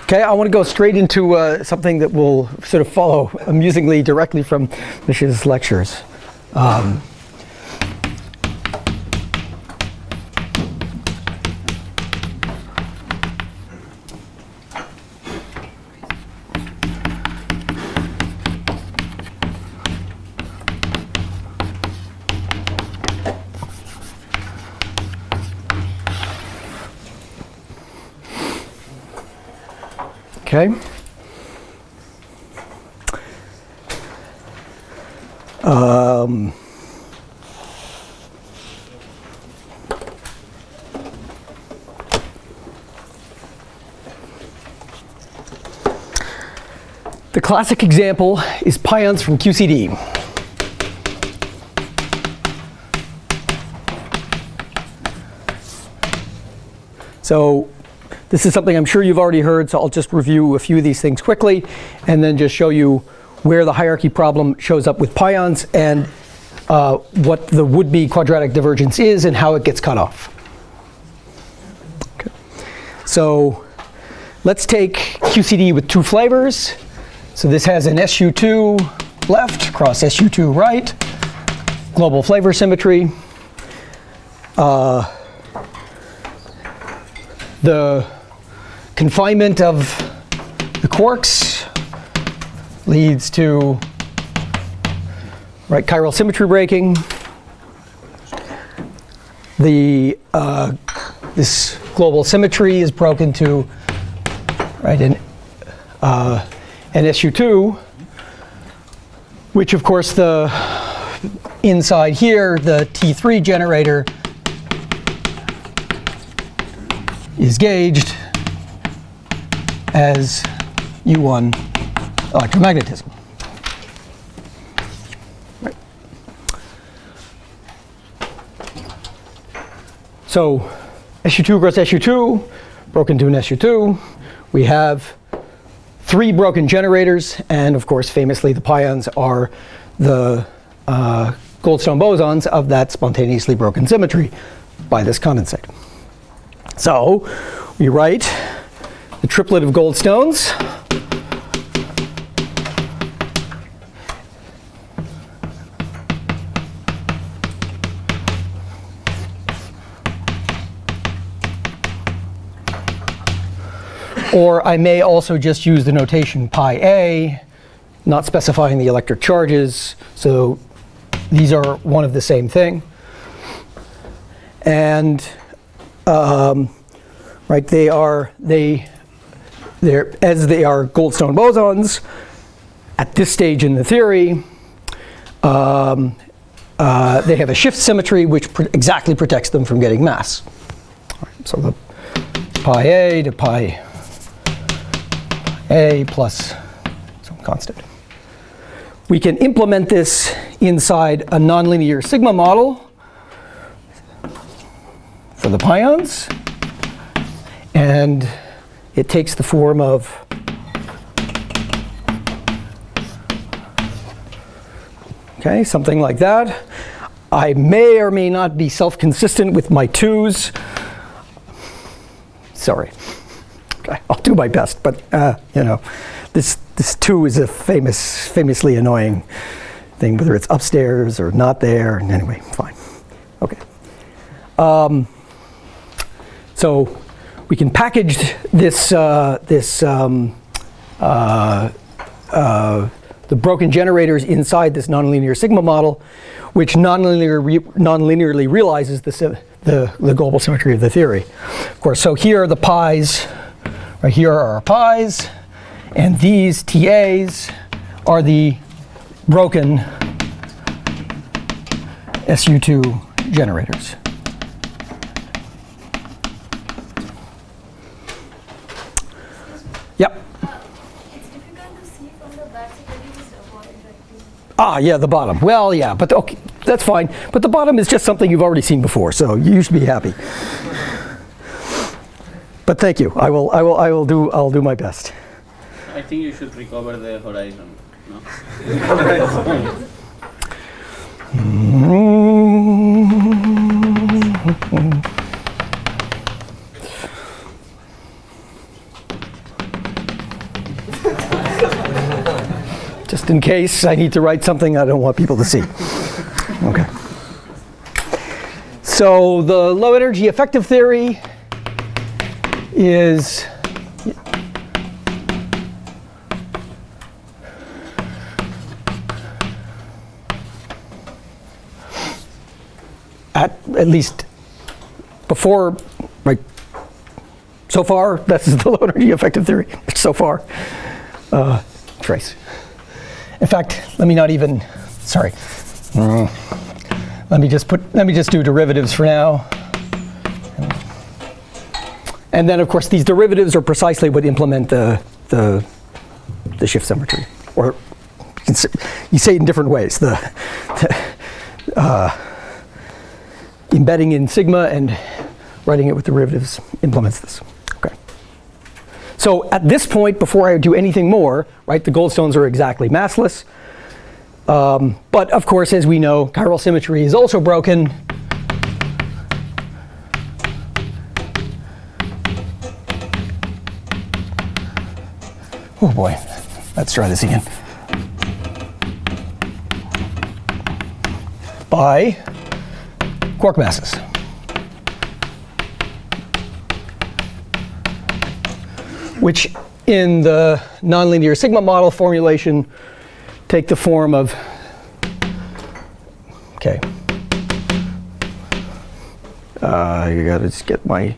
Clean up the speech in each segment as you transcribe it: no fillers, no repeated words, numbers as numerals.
Okay, I want to go straight into something that will sort of follow amusingly directly from Mish's lectures. Okay. The classic example is pions from QCD. So this is something I'm sure you've already heard, so I'll just review a few of these things quickly and then just show you where the hierarchy problem shows up with pions and what the would-be quadratic divergence is and how it gets cut off. Okay. So let's take QCD with two flavors. So this has an SU2 left cross SU2 right, global flavor symmetry. The confinement of the quarks leads to chiral symmetry breaking. This global symmetry is broken to an SU2, which of course the inside here the T3 generator is gauged as U1 electromagnetism. Right. So SU2 cross SU2 broken to an SU2. We have three broken generators, and of course famously the pions are the Goldstone bosons of that spontaneously broken symmetry by this condensate. So we write the triplet of Goldstones. Or I may also just use the notation pi a, not specifying the electric charges. So these are one of the same thing. And they are as they are Goldstone bosons at this stage in the theory. They have a shift symmetry which exactly protects them from getting mass. So the pi a to pi a plus some constant. We can implement this inside a nonlinear sigma model for the pions, and it takes the form of something like that. I may or may not be self-consistent with my twos. Sorry. Okay, I'll do my best, but this two is a famously annoying thing, whether it's upstairs or not there. Anyway, fine. Okay. So we can package the broken generators inside this nonlinear sigma model, which nonlinearly realizes the global symmetry of the theory. Of course, so here are the pi's. Right here are our pi's, and these TAs are the broken SU2 generators. Yep. It's difficult to see from the back, so maybe just avoid it. Ah, yeah, the bottom. Well, yeah, but okay, that's fine. But the bottom is just something you've already seen before, so you should be happy. But thank you. I'll do my best. I think you should recover the horizon. No? just in case I need to write something I don't want people to see. Okay. So the low energy effective theory is at least before, right, so far, this is the low energy effective theory, so far. Trace. In fact, let me not even, sorry. Let me just do derivatives for now. And then, of course, these derivatives are precisely what implement the shift symmetry. Or you say it in different ways. Embedding in sigma and writing it with derivatives implements this. Okay. So at this point, before I do anything more, right, the Goldstones are exactly massless. But of course, as we know, chiral symmetry is also broken. Oh boy, let's try this again. By quark masses. Which in the nonlinear sigma model formulation take the form of, okay. You gotta just get my,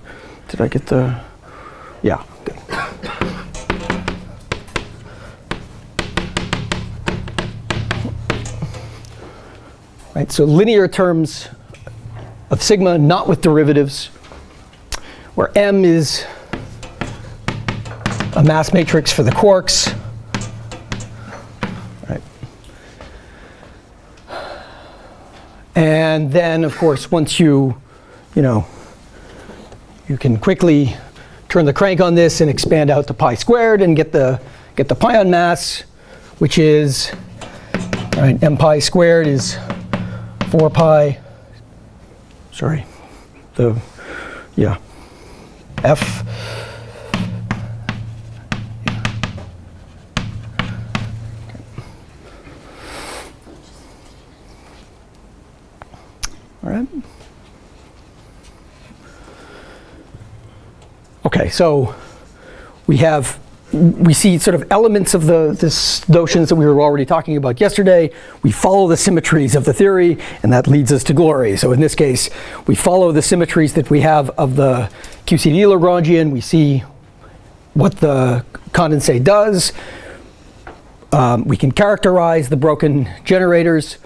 did I get the, yeah, good. Right, so linear terms of sigma, not with derivatives, where M is a mass matrix for the quarks. Right. And then, of course, once you can quickly turn the crank on this and expand out to pi squared and get the pion mass, which is, right, m pi squared is 4 pi. Sorry, F. All right. Okay, so we see sort of elements of this notions that we were already talking about yesterday. We follow the symmetries of the theory, and that leads us to glory. So in this case, we follow the symmetries that we have of the QCD Lagrangian. We see what the condensate does. We can characterize the broken generators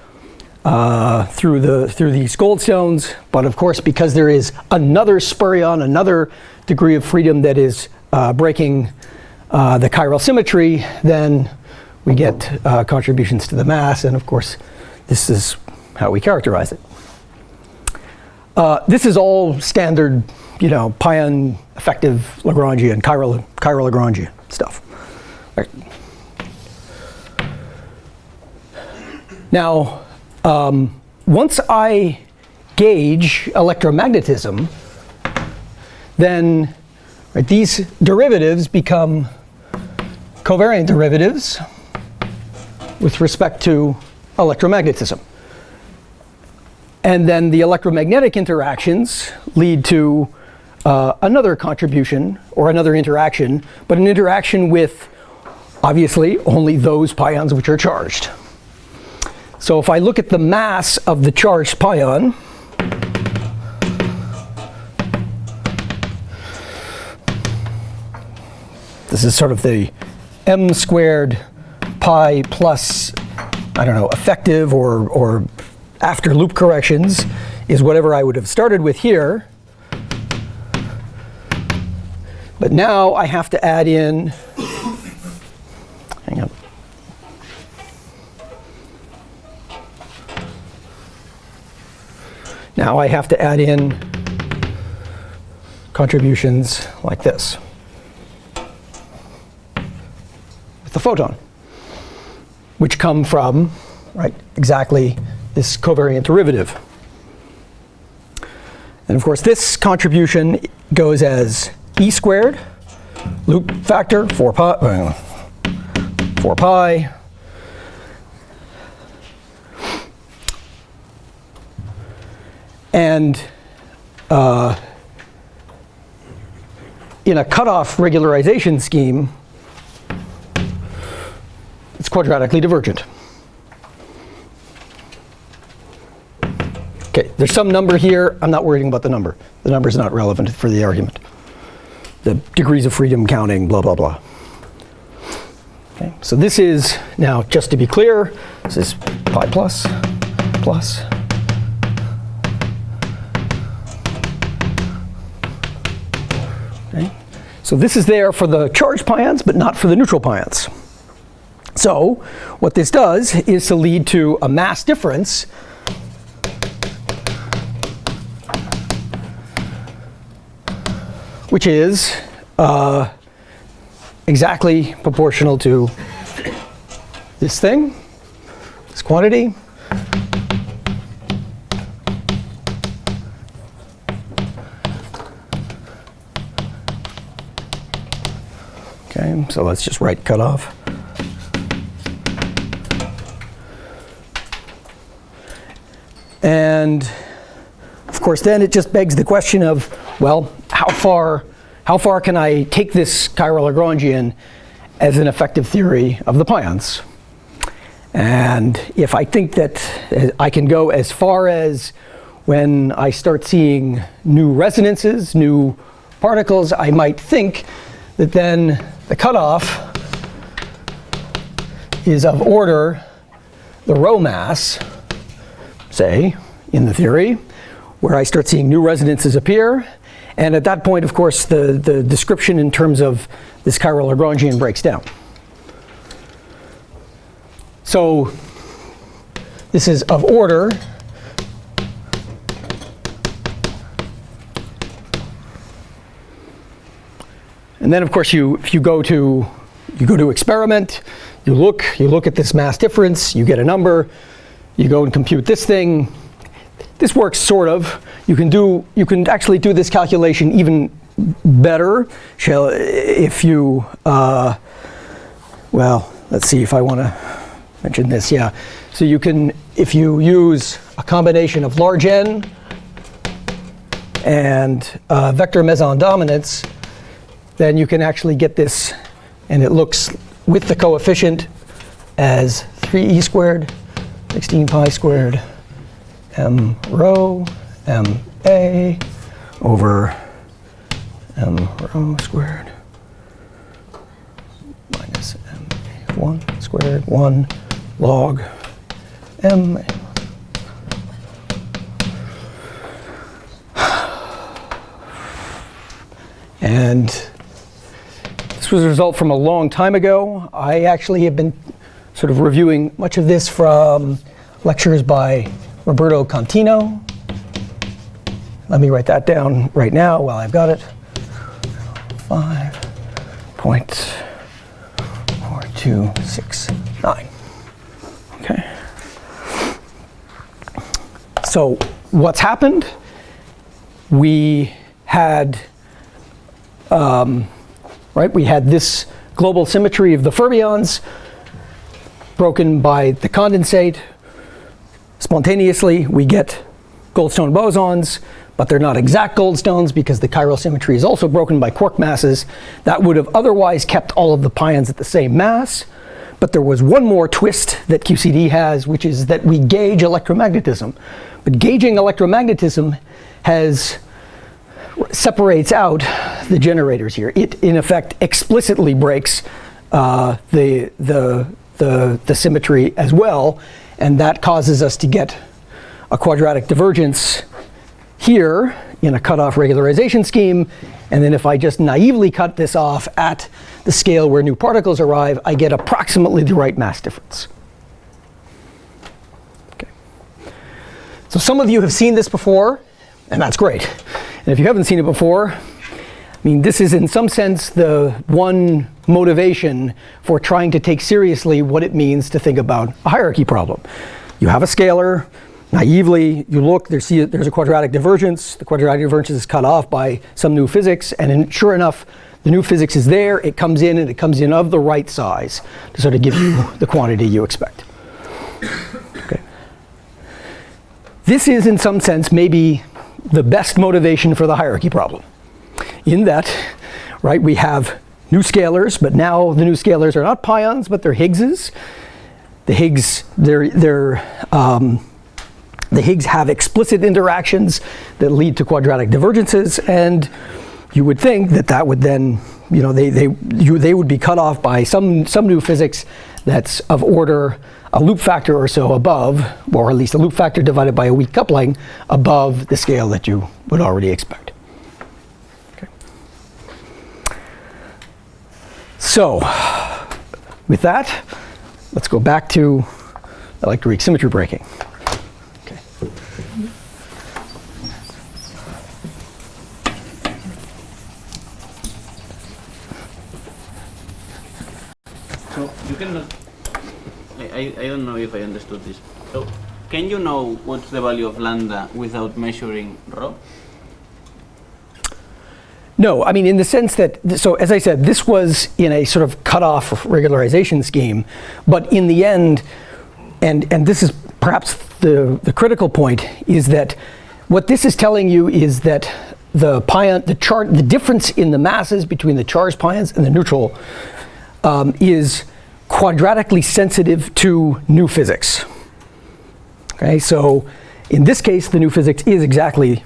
through these Goldstones, but of course, because there is another spurion, another degree of freedom that is breaking the chiral symmetry, then we get contributions to the mass, and of course, this is how we characterize it. This is all standard, pion effective Lagrangian, chiral Lagrangian stuff. Right. Now, once I gauge electromagnetism, then these derivatives become covariant derivatives with respect to electromagnetism. And then the electromagnetic interactions lead to another contribution or another interaction, but an interaction with, obviously, only those pions which are charged. So if I look at the mass of the charged pion, this is sort of the m squared pi plus, I don't know, effective or after loop corrections is whatever I would have started with here. But now I have to add in, hang on. Now I have to add in contributions like this with the photon, which come from, right, exactly this covariant derivative. And of course, this contribution goes as e squared, loop factor, 4 pi, And in a cutoff regularization scheme, it's quadratically divergent. Okay, there's some number here. I'm not worrying about the number. The number is not relevant for the argument. The degrees of freedom counting, blah, blah, blah. Okay, so this is, now just to be clear, this is pi plus, plus. Okay, so this is there for the charged pions, but not for the neutral pions. So what this does is to lead to a mass difference which is exactly proportional to this thing, this quantity. Okay, so let's just write cutoff. And of course, then it just begs the question of, well, how far can I take this chiral Lagrangian as an effective theory of the pions? And if I think that I can go as far as when I start seeing new resonances, new particles, I might think that then the cutoff is of order the Rho mass, say, in the theory, where I start seeing new resonances appear. And at that point, of course, the description in terms of this chiral Lagrangian breaks down. So this is of order and then of course if you go to experiment, you look at this mass difference, you get a number, you go and compute this thing. This works sort of. You can actually do this calculation even better. If you well, let's see if I want to mention this. Yeah. So you can, if you use a combination of large N and vector meson dominance, then you can actually get this, and it looks with the coefficient as 3e squared, 16 pi squared, m rho, m a over m rho squared minus m a 1 squared 1 log m. And this was a result from a long time ago. I actually have been sort of reviewing much of this from lectures by Roberto Contino. Let me write that down right now while I've got it. 5.4269. Okay. So what's happened? We had we had this global symmetry of the fermions broken by the condensate. Spontaneously, we get Goldstone bosons, but they're not exact Goldstones because the chiral symmetry is also broken by quark masses. That would have otherwise kept all of the pions at the same mass. But there was one more twist that QCD has, which is that we gauge electromagnetism. But gauging electromagnetism separates out the generators here. It, in effect, explicitly breaks the symmetry as well, and that causes us to get a quadratic divergence here in a cutoff regularization scheme. And then if I just naively cut this off at the scale where new particles arrive, I get approximately the right mass difference. Okay. So some of you have seen this before, and that's great. And if you haven't seen it before, I mean, this is in some sense the one motivation for trying to take seriously what it means to think about a hierarchy problem. You have a scalar, naively you look, there's a quadratic divergence. The quadratic divergence is cut off by some new physics, and sure enough, the new physics is there, it comes in, and it comes in of the right size to sort of give you the quantity you expect. Okay. this is, in some sense, maybe the best motivation for the hierarchy problem. In that, right, we have new scalars, but now the new scalars are not pions, but they're Higgses. The Higgs, the Higgs have explicit interactions that lead to quadratic divergences, and you would think that that would then, you know, they would be cut off by some new physics that's of order a loop factor or so above, or at least a loop factor divided by a weak coupling above the scale that you would already expect. Okay. So, with that, let's go back to electroweak symmetry breaking. Okay. So you cannot. I don't know if I understood this. So can you know what's the value of lambda without measuring rho? No, I mean in the sense that, so as I said, this was in a sort of cutoff regularization scheme, but in the end, and this is perhaps the critical point, is that what this is telling you is that the difference in the masses between the charged pions and the neutral is quadratically sensitive to new physics. Okay, so in this case, the new physics is exactly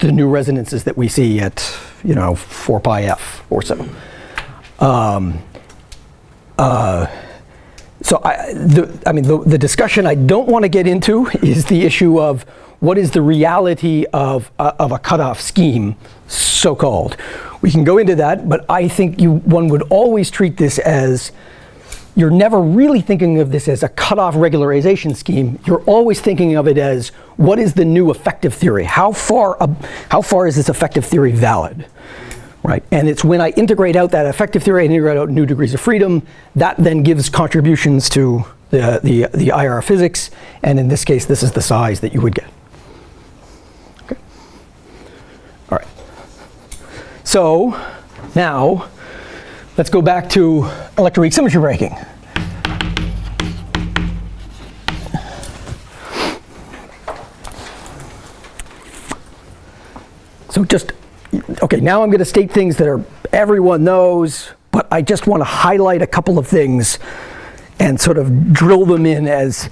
the new resonances that we see at, 4 pi f or so. So the discussion I don't want to get into is the issue of what is the reality of a cutoff scheme, so-called. We can go into that, but I think one would always treat this as, you're never really thinking of this as a cutoff regularization scheme. You're always thinking of it as, what is the new effective theory? How far is this effective theory valid? Right, and it's when I integrate out that effective theory, I integrate out new degrees of freedom, that then gives contributions to the IR physics, and in this case, this is the size that you would get. Okay. All right. So now, let's go back to electroweak symmetry breaking. So okay, now I'm going to state things that everyone knows, but I just want to highlight a couple of things and sort of drill them in as,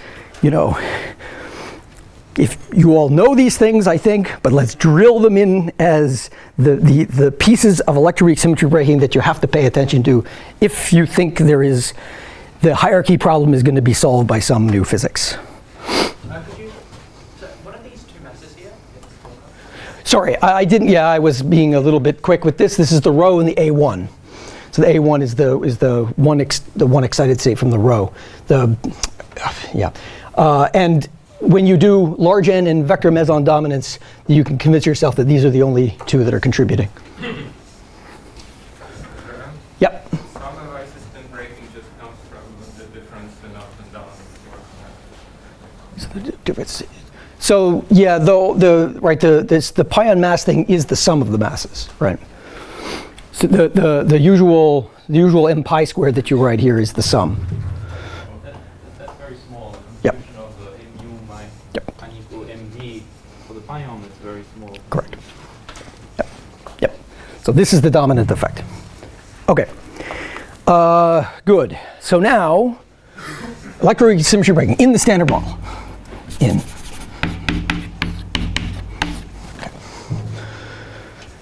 if you all know these things, I think, but let's drill them in as the pieces of electroweak symmetry breaking that you have to pay attention to if you think the hierarchy problem is going to be solved by some new physics. What are these two masses here? Sorry, I didn't. Yeah, I was being a little bit quick with this. This is the Rho and the A1. So the A1 is the one excited state from the Rho. And when you do large N and vector meson dominance, you can convince yourself that these are the only two that are contributing. Yep. Solenoid system breaking just comes from the difference in up and down. So the difference. So yeah, the pion mass thing is the sum of the masses, right? So the usual m pi squared that you write here is the sum. That's very small. The Yep. contribution of the mu might Yep. equal mv for the pion is very small. Correct. Yep. Yep. So this is the dominant effect. Okay. Good. So now, electroweak symmetry breaking in the standard model. Okay.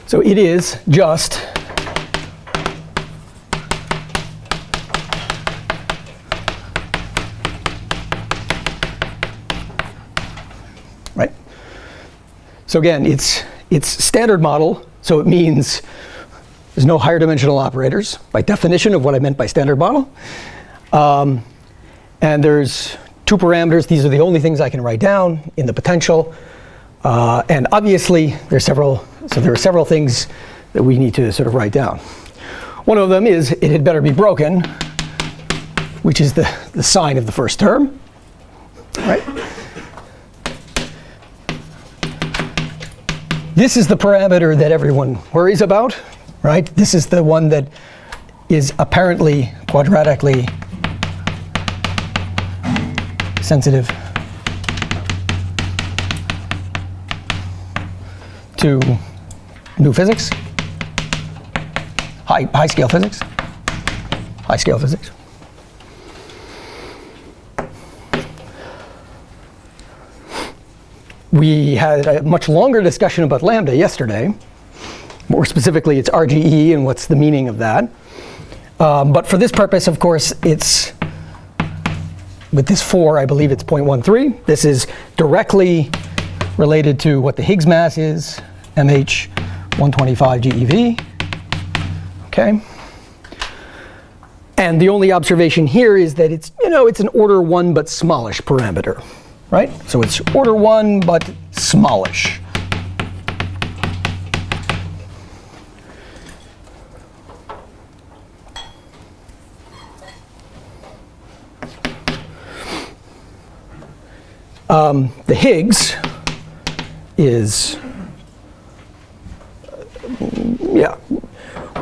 So it is just right. So again, it's standard model, so it means there's no higher dimensional operators by definition of what I meant by standard model. And there's two parameters. These are the only things I can write down in the potential. And obviously, there are several things that we need to sort of write down. One of them is it had better be broken, which is the sign of the first term, right? This is the parameter that everyone worries about, right? This is the one that is apparently quadratically sensitive to new physics, high scale physics, high scale physics. We had a much longer discussion about lambda yesterday. More specifically, it's RGE and what's the meaning of that. But for this purpose, of course, it's with this 4, I believe it's 0.13. This is directly related to what the Higgs mass is, MH 125 GeV. Okay. And the only observation here is that it's, it's an order 1 but smallish parameter, right? So it's order 1 but smallish. The Higgs is,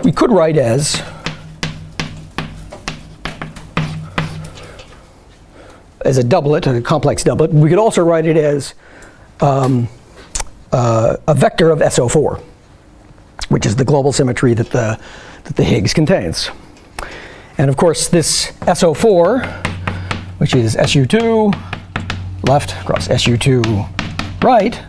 we could write as a doublet, a complex doublet. We could also write it as a vector of SO4, which is the global symmetry that the Higgs contains. And of course, this SO4, which is SU2 left cross SU2 right,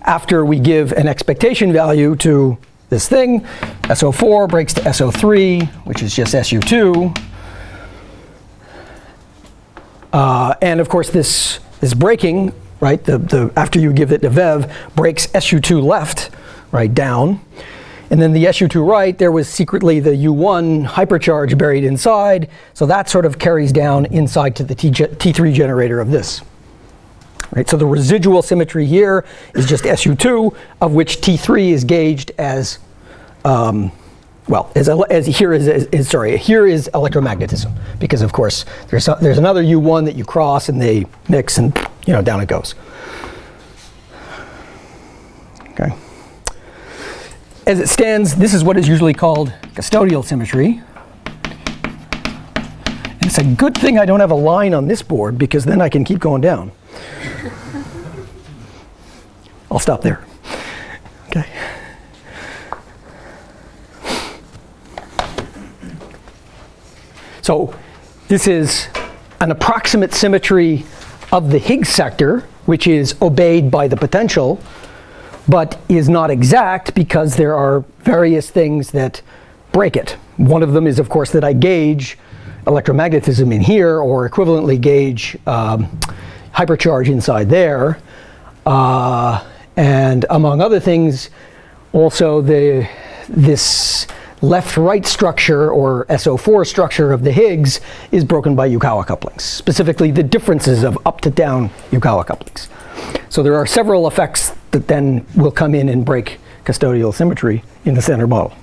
after we give an expectation value to this thing, SO4 breaks to SO3, which is just SU2. And of course, this breaking, right, after you give it the VEV, breaks SU2 left, right, down. And then the SU2 right, there was secretly the U1 hypercharge buried inside. So that sort of carries down inside to the T3 generator of this. Right, so the residual symmetry here is just SU2, of which T3 is gauged as, here is electromagnetism, because of course there's another U1 that you cross and they mix and down it goes. Okay. As it stands, this is what is usually called custodial symmetry. And it's a good thing I don't have a line on this board, because then I can keep going down. I'll stop there. Okay. So this is an approximate symmetry of the Higgs sector, which is obeyed by the potential, but is not exact because there are various things that break it. One of them is, of course, that I gauge electromagnetism in here, or equivalently gauge hypercharge inside there. And among other things, also this left-right structure, or SO4 structure of the Higgs, is broken by Yukawa couplings, specifically the differences of up to down Yukawa couplings. So there are several effects that then will come in and break custodial symmetry in the standard model.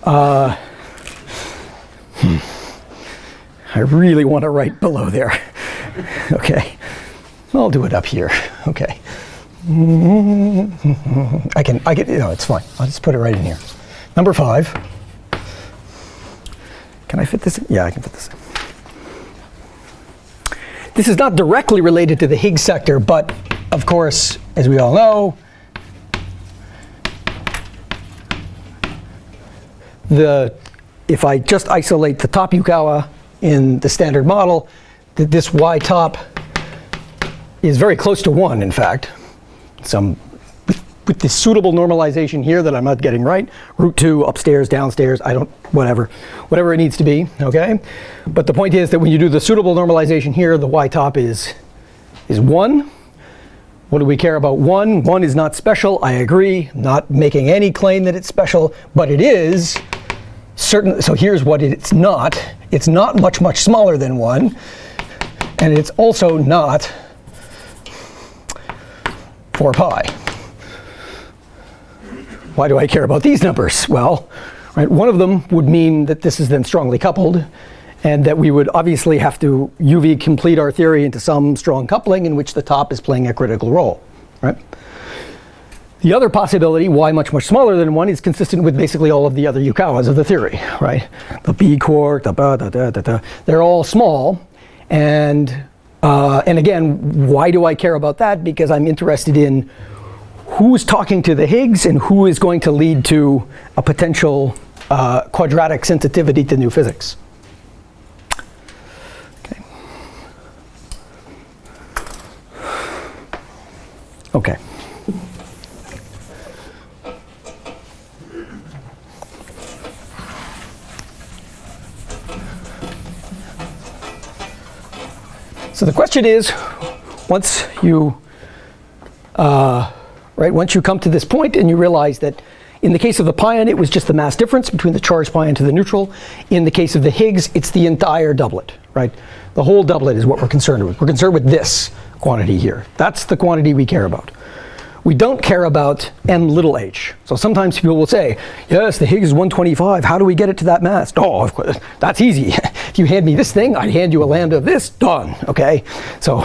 I really want to write below there. Okay, I'll do it up here. Okay, I can. It's fine. I'll just put it right in here. Number 5. Can I fit this in? Yeah, I can fit this in. This is not directly related to the Higgs sector, but of course, as we all know, if I just isolate the top Yukawa in the standard model, this y top is very close to 1, in fact. With this suitable normalization here that I'm not getting right, root 2, upstairs, downstairs, whatever it needs to be, okay? But the point is that when you do the suitable normalization here, the y top is 1. What do we care about 1? 1 is not special, I agree. I'm not making any claim that it's special, but it is certain. So here's what it's not. It's not much, much smaller than 1. And it's also not 4 pi. Why do I care about these numbers? Well, right, one of them would mean that this is then strongly coupled, and that we would obviously have to UV complete our theory into some strong coupling in which the top is playing a critical role, right? The other possibility, y much, much smaller than 1, is consistent with basically all of the other Yukawas of the theory, right? The B quark, they're all small, and And again, why do I care about that? Because I'm interested in who's talking to the Higgs and who is going to lead to a potential quadratic sensitivity to new physics. Okay. Okay. So the question is, once you come to this point and you realize that in the case of the pion, it was just the mass difference between the charged pion to the neutral. In the case of the Higgs, it's the entire doublet, right? The whole doublet is what we're concerned with. We're concerned with this quantity here. That's the quantity we care about. We don't care about m little h. So sometimes people will say, yes, the Higgs is 125. How do we get it to that mass? Oh, of course, that's easy. If you hand me this thing, I hand you a lambda of this, done, okay? So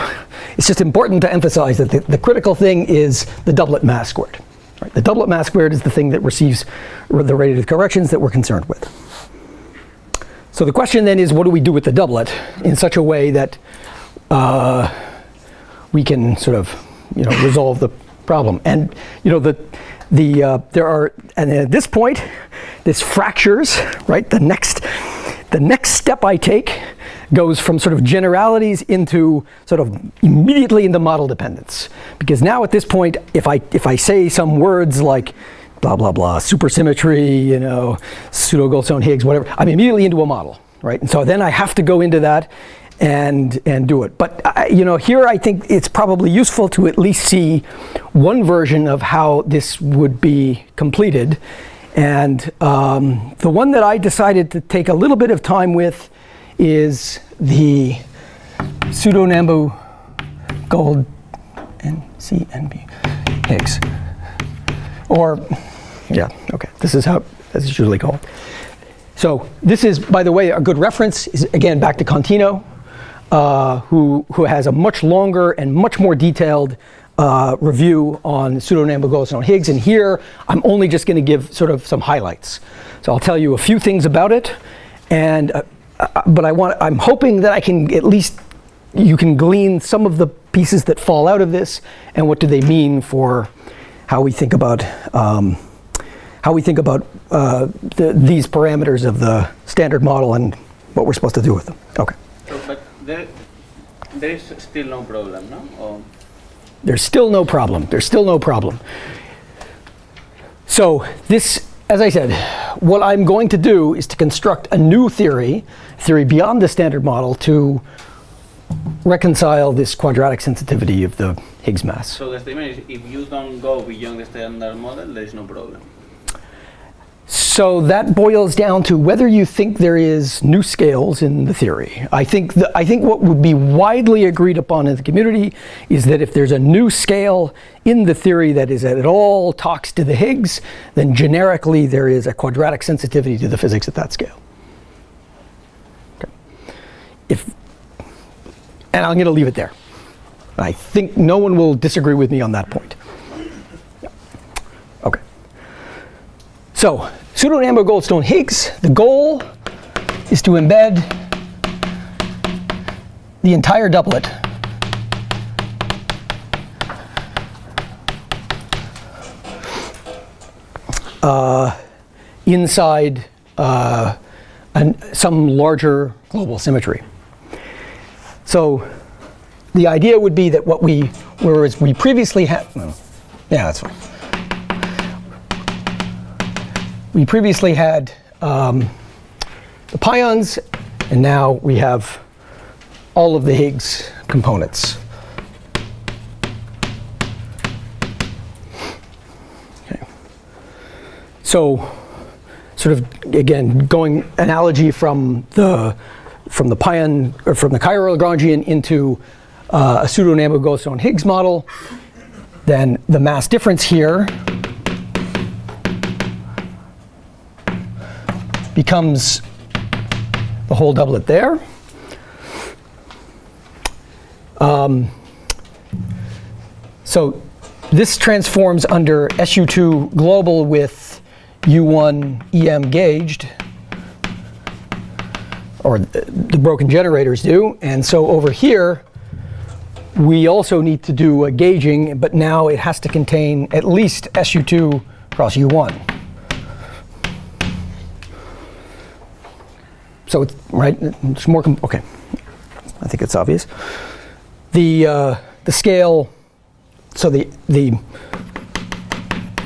it's just important to emphasize that the critical thing is the doublet mass squared. Right? The doublet mass squared is the thing that receives the radiative corrections that we're concerned with. So the question then is, what do we do with the doublet in such a way that we can sort of, resolve the problem? And there are, and at this point, this fractures, right? The next step I take goes from sort of generalities into sort of immediately into model dependence. Because now at this point, if I say some words like blah blah blah, supersymmetry, pseudo Goldstone Higgs, whatever, I'm immediately into a model, right? And so then I have to go into that and do it. But here I think it's probably useful to at least see one version of how this would be completed. And the one that I decided to take a little bit of time with is the pseudo Nambu Gold NCNB Higgs. Or, yeah, okay, this is how it's usually called. So this is, by the way, a good reference is again back to Contino, who has a much longer and much more detailed review on pseudo Nambu Goldstone Higgs, and here I'm only just going to give sort of some highlights. So I'll tell you a few things about it, and but I'm hoping that I can at least you can glean some of the pieces that fall out of this, and what do they mean for how we think about these parameters of the standard model and what we're supposed to do with them. Okay. So, but there is still no problem, no? Or? There's still no problem. There's still no problem. So this, as I said, what I'm going to do is to construct a new theory beyond the standard model to reconcile this quadratic sensitivity of the Higgs mass. So the statement is, if you don't go beyond the standard model, there is no problem. So that boils down to whether you think there is new scales in the theory. I think what would be widely agreed upon in the community is that if there's a new scale in the theory that is at all talks to the Higgs, then generically there is a quadratic sensitivity to the physics at that scale. Okay. And I'm going to leave it there. I think no one will disagree with me on that point. Yeah. Okay. So, pseudo Nambu Goldstone Higgs, the goal is to embed the entire doublet inside some larger global symmetry. So the idea would be that whereas we previously had, yeah, that's fine. We previously had the pions, and now we have all of the Higgs components. Okay. So, sort of again, going analogy from the pion or from the chiral Lagrangian into a pseudo Nambu Goldstone Higgs model, then the mass difference here becomes the whole doublet there. So this transforms under SU2 global with U1 EM gauged, or the broken generators do. And so over here, we also need to do a gauging, but now it has to contain at least SU2 cross U1. So it's, right, it's more, okay, I think it's obvious. The scale, so the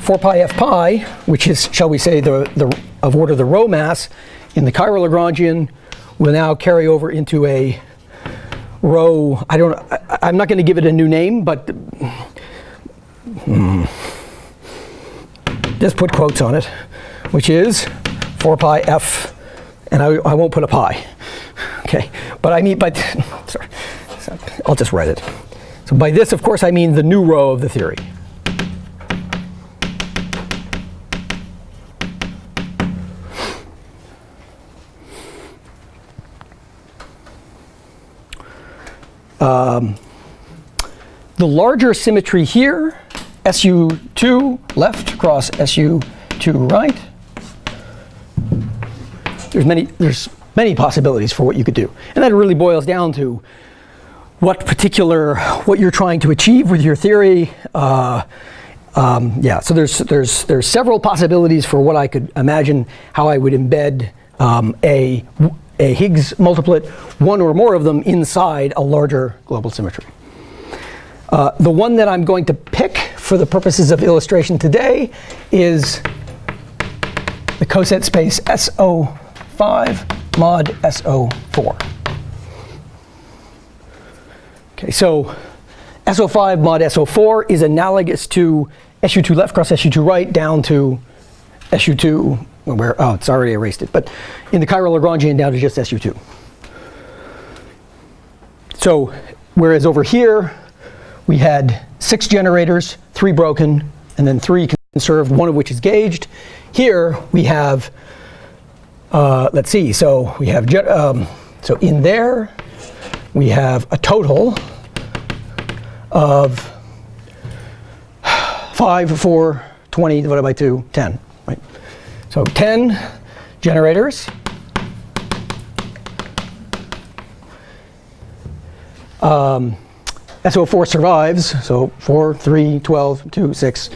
4 pi f pi, which is, shall we say, the of order the Rho mass in the chiral Lagrangian, will now carry over into a Rho, I'm not going to give it a new name, but just put quotes on it, which is 4 pi f, and I won't put a pi, okay? But I mean, sorry, I'll just write it. So by this, of course, I mean the new Rho of the theory. The larger symmetry here, SU2 left cross SU2 right. There's many possibilities for what you could do, and that really boils down to what you're trying to achieve with your theory. Yeah, so there's several possibilities for what I could imagine how I would embed a Higgs multiplet, one or more of them, inside a larger global symmetry. The one that I'm going to pick for the purposes of illustration today is the coset space SO5 mod SO4. Okay, so SO5 mod SO4 is analogous to SU2 left cross SU2 right down to SU2, where, oh, it's already erased it, but in the chiral Lagrangian down to just SU2. So, whereas over here, we had 6 generators, 3 broken, and then 3 conserved, one of which is gauged. Here, we have, let's see, so we have, so in there, we have a total of 5, 4, 20 divided by 2, 10, right? So 10 generators. SO4 survives, so 4, 3, 12, 2, 6.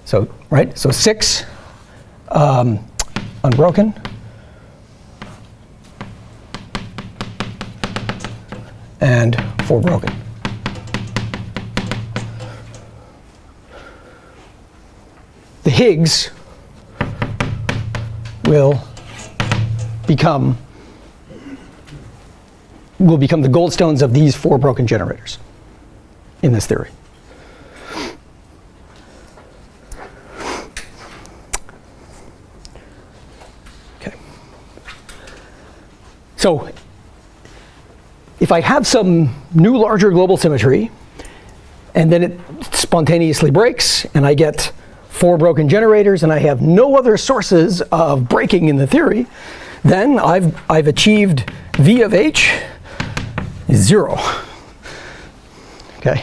So, right, so 6 unbroken. And 4 broken. The Higgs will become the Goldstones of these 4 broken generators in this theory. Okay. So if I have some new larger global symmetry, and then it spontaneously breaks, and I get 4 broken generators, and I have no other sources of breaking in the theory, then I've achieved V of H is 0. Okay,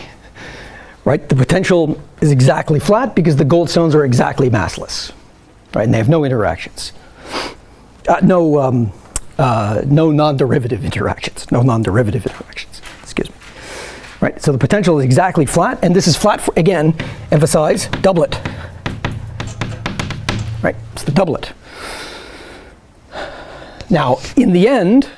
right? The potential is exactly flat because the Goldstones are exactly massless, right? And they have no interactions, no non-derivative interactions, excuse me. Right, so the potential is exactly flat, and this is flat for, again, emphasize, doublet. Right, it's the doublet. Now, in the end,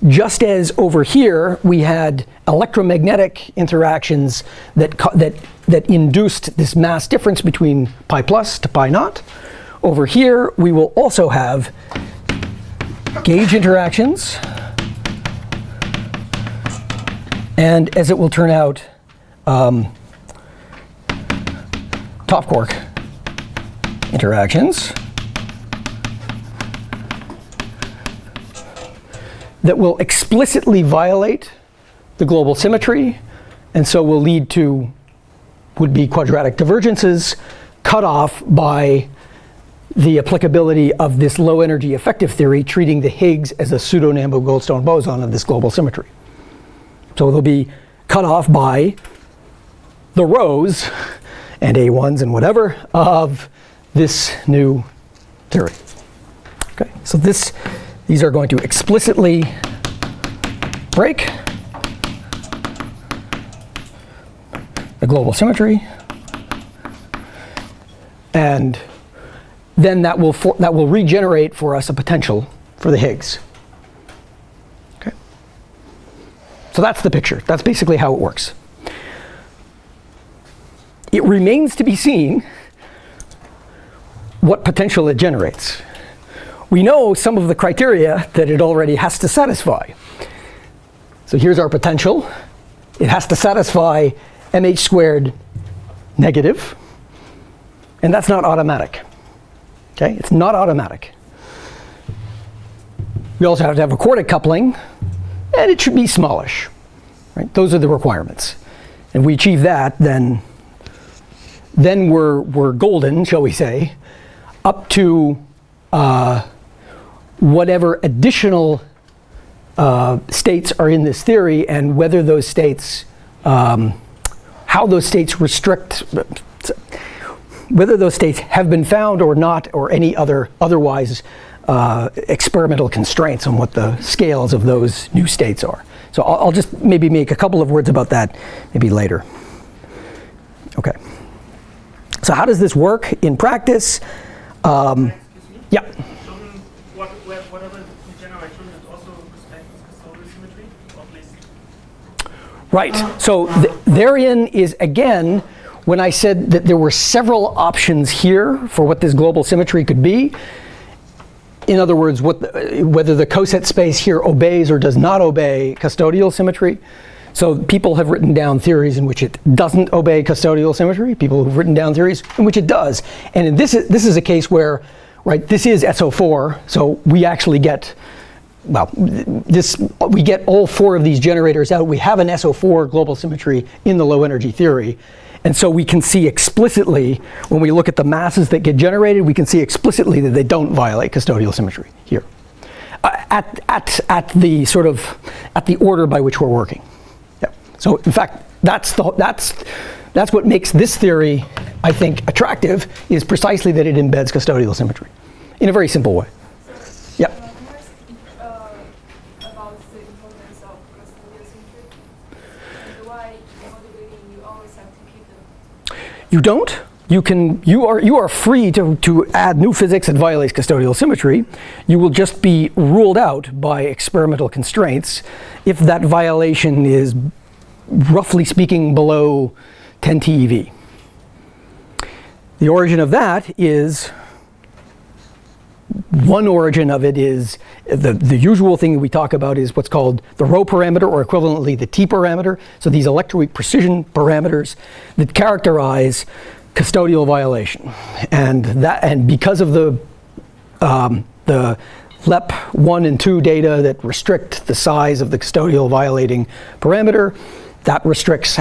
just as over here we had electromagnetic interactions that induced this mass difference between pi plus to pi naught, over here we will also have gauge interactions, and as it will turn out, top quark interactions that will explicitly violate the global symmetry, and so will lead to would-be quadratic divergences cut off by the applicability of this low energy effective theory, treating the Higgs as a pseudo-Nambo Goldstone boson of this global symmetry. So they'll be cut off by the Rhos and A1s and whatever of this new theory. Okay, so these are going to explicitly break global symmetry. And then that will regenerate for us a potential for the Higgs. Okay. So that's the picture. That's basically how it works. It remains to be seen what potential it generates. We know some of the criteria that it already has to satisfy. So here's our potential. It has to satisfy mh squared negative. And that's not automatic. Okay, it's not automatic. We also have to have a quartic coupling, and it should be smallish. Right? Those are the requirements. And we achieve that, then we're golden, shall we say, up to whatever additional states are in this theory, and whether those states, how those states restrict, whether those states have been found or not, or any otherwise experimental constraints on what the scales of those new states are. So I'll just maybe make a couple of words about that maybe later. Okay. So how does this work in practice? Excuse me? Yeah. Whatever you generate, shouldn't it also respect custodial symmetry, or at least? Right. So therein is, again, when I said that there were several options here for what this global symmetry could be. In other words, whether the coset space here obeys or does not obey custodial symmetry. So people have written down theories in which it doesn't obey custodial symmetry. People have written down theories in which it does. And this is a case where, right, this is SO4, so we actually get, well, we get all four of these generators out. We have an SO4 global symmetry in the low energy theory. And so we can see explicitly, when we look at the masses that get generated, we can see explicitly that they don't violate custodial symmetry here. At the sort of, at the order by which we're working. Yeah. So in fact, that's what makes this theory, I think, attractive, is precisely that it embeds custodial symmetry in a very simple way. Yeah. Can I ask about the importance of custodial symmetry? And why in modeling you always have to keep them? You don't. You are free to add new physics that violates custodial symmetry. You will just be ruled out by experimental constraints if that violation is, roughly speaking, below 10 TeV. The origin of that is, one origin of it is, the usual thing that we talk about is what's called the Rho parameter, or equivalently the T parameter. So these electroweak precision parameters that characterize custodial violation. And because of the LEP 1 and 2 data that restrict the size of the custodial violating parameter, that restricts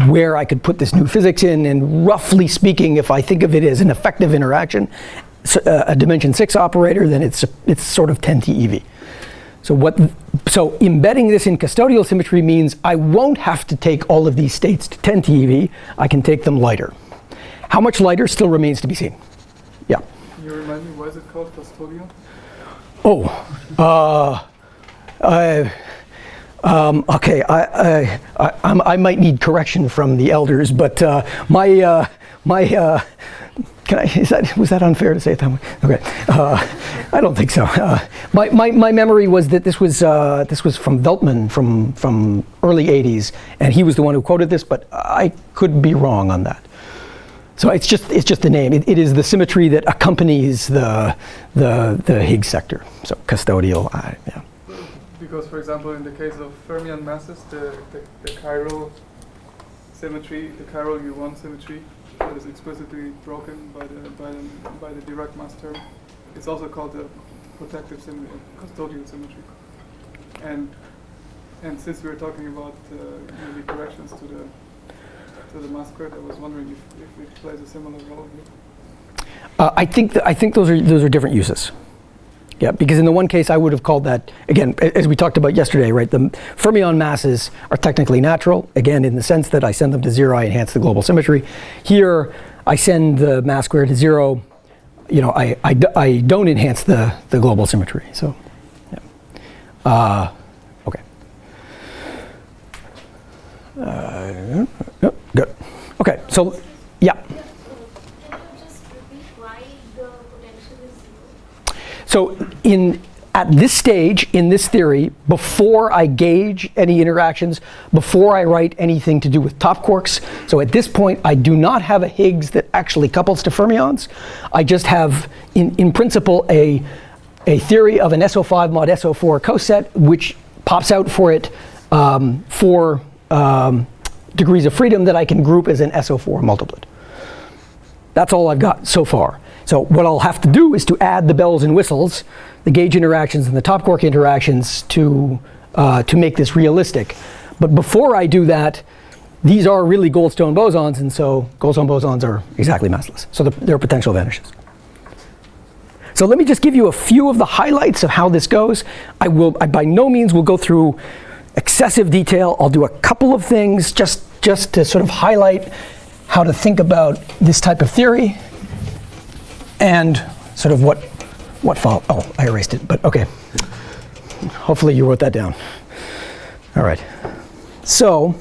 where I could put this new physics in. And roughly speaking, if I think of it as an effective interaction, a dimension 6 operator, then it's sort of 10 TeV. So embedding this in custodial symmetry means I won't have to take all of these states to 10 TeV. I can take them lighter. How much lighter still remains to be seen. Yeah. Can you remind me, why is it called custodial? Okay. I might need correction from the elders, but was that unfair to say it that way? Okay. I don't think so. My memory was that this was from Veltman from early 80s, and he was the one who quoted this, but I could be wrong on that. So it's just the name. It is the symmetry that accompanies the Higgs sector. So custodial. Yeah. Because, for example, in the case of fermion masses, the chiral symmetry, the chiral U1 symmetry, that is explicitly broken by the Dirac mass term. It's also called the protective symmetry, custodial symmetry. And since we were talking about maybe corrections to the mass squared, I was wondering if it plays a similar role here. I think those are different uses. Yeah, because in the one case I would have called that, again, as we talked about yesterday, right? The fermion masses are technically natural, again, in the sense that I send them to 0, I enhance the global symmetry. Here, I send the mass squared to 0. You know, I don't enhance the global symmetry. So, yeah. Okay. Good. Okay, so, yeah. Can you just repeat why the potential is zero? So at this stage in this theory, before I gauge any interactions, before I write anything to do with top quarks, so at this point I do not have a Higgs that actually couples to fermions. I just have, in principle, a theory of an SO5 mod SO4 coset, which pops out for it 4 degrees of freedom that I can group as an SO4 multiplet. That's all I've got so far. So what I'll have to do is to add the bells and whistles, the gauge interactions and the top quark interactions to make this realistic. But before I do that, these are really Goldstone bosons, and so Goldstone bosons are exactly massless. So their potential vanishes. So let me just give you a few of the highlights of how this goes. I by no means will go through excessive detail. I'll do a couple of things just to sort of highlight how to think about this type of theory and sort of what follow. Oh, I erased it, but okay. Hopefully you wrote that down. All right. So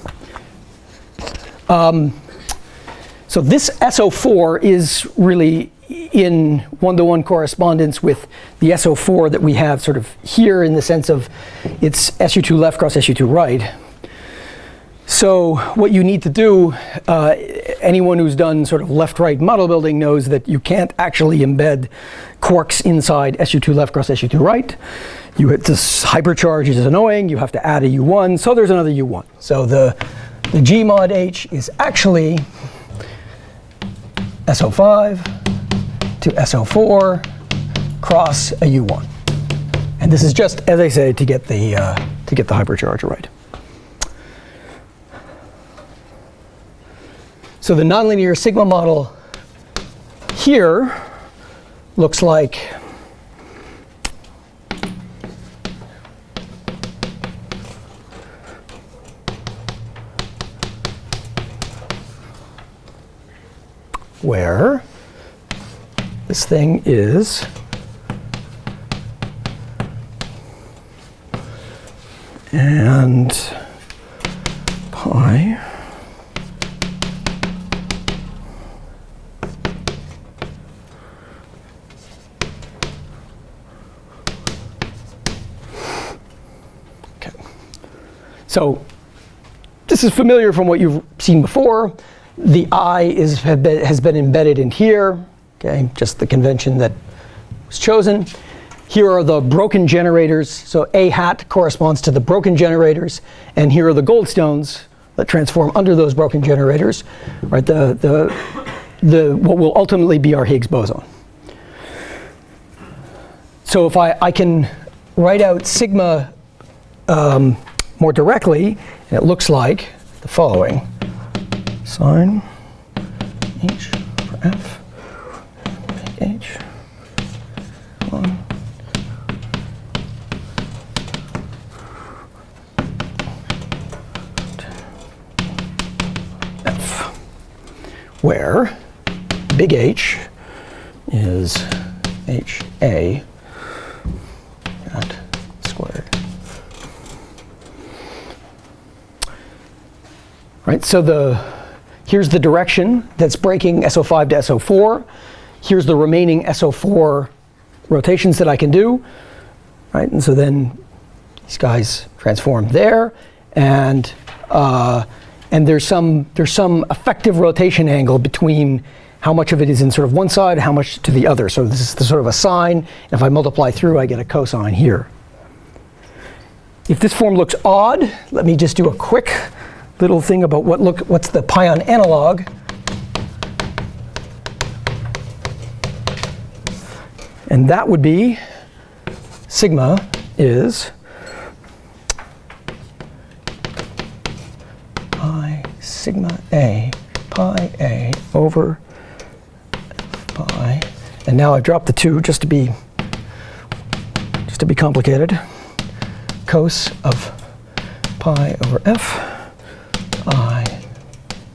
this SO4 is really in one-to-one correspondence with the SO4 that we have sort of here, in the sense of it's SU2 left cross SU2 right. So what you need to do, anyone who's done sort of left-right model building knows that you can't actually embed quarks inside SU2 left cross SU2 right. This hypercharge is annoying. You have to add a U1. So there's another U1. So the G mod H is actually SO5 to SO4 cross a U1. And this is just, as I say, to get the hypercharge right. So the nonlinear sigma model here looks like where this thing is and pi So this is familiar from what you've seen before. The I has been embedded in here, okay, just the convention that was chosen. Here are the broken generators. So A hat corresponds to the broken generators, and here are the Goldstones that transform under those broken generators, right? What will ultimately be our Higgs boson. So if I can write out sigma more directly, and it looks like the following: sine H for F, H, 1, F, where big H is HA at squared. Right, so here's the direction that's breaking SO5 to SO4. Here's the remaining SO4 rotations that I can do. Right, and so then these guys transform there, and there's some effective rotation angle between how much of it is in sort of one side, how much to the other. So this is the sort of a sine. And if I multiply through, I get a cosine here. If this form looks odd, let me just do a quick little thing about what's the pion analog. And that would be sigma is pi sigma A pi A over pi. And now I've dropped the 2 just to be complicated. Cos of pi over F I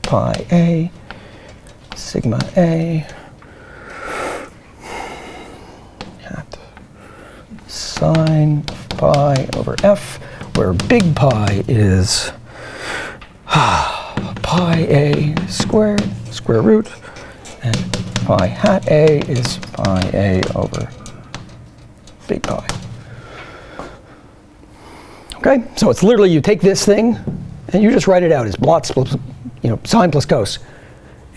pi A sigma A hat sine of pi over F, where big pi is pi pi a squared square root, and pi hat a is pi a over big pi. Okay, so it's literally you take this thing and you just write it out as blots plus, sine plus cos.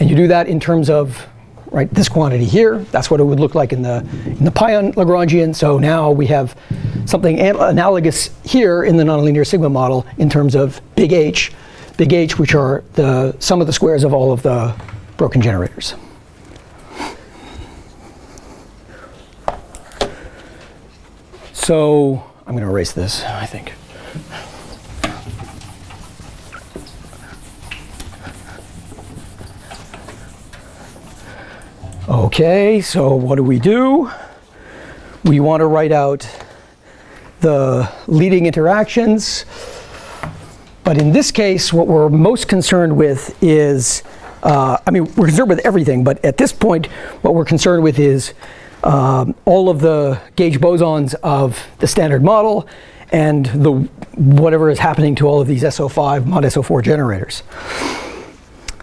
And you do that in terms of, right, this quantity here. That's what it would look like in the pion Lagrangian. So now we have something analogous here in the nonlinear sigma model in terms of big H, which are the sum of the squares of all of the broken generators. So I'm going to erase this, I think. Okay, so what do? We want to write out the leading interactions. But in this case, what we're most concerned with is, we're concerned with everything, but at this point, what we're concerned with is all of the gauge bosons of the standard model and whatever is happening to all of these SO5 mod SO4 generators.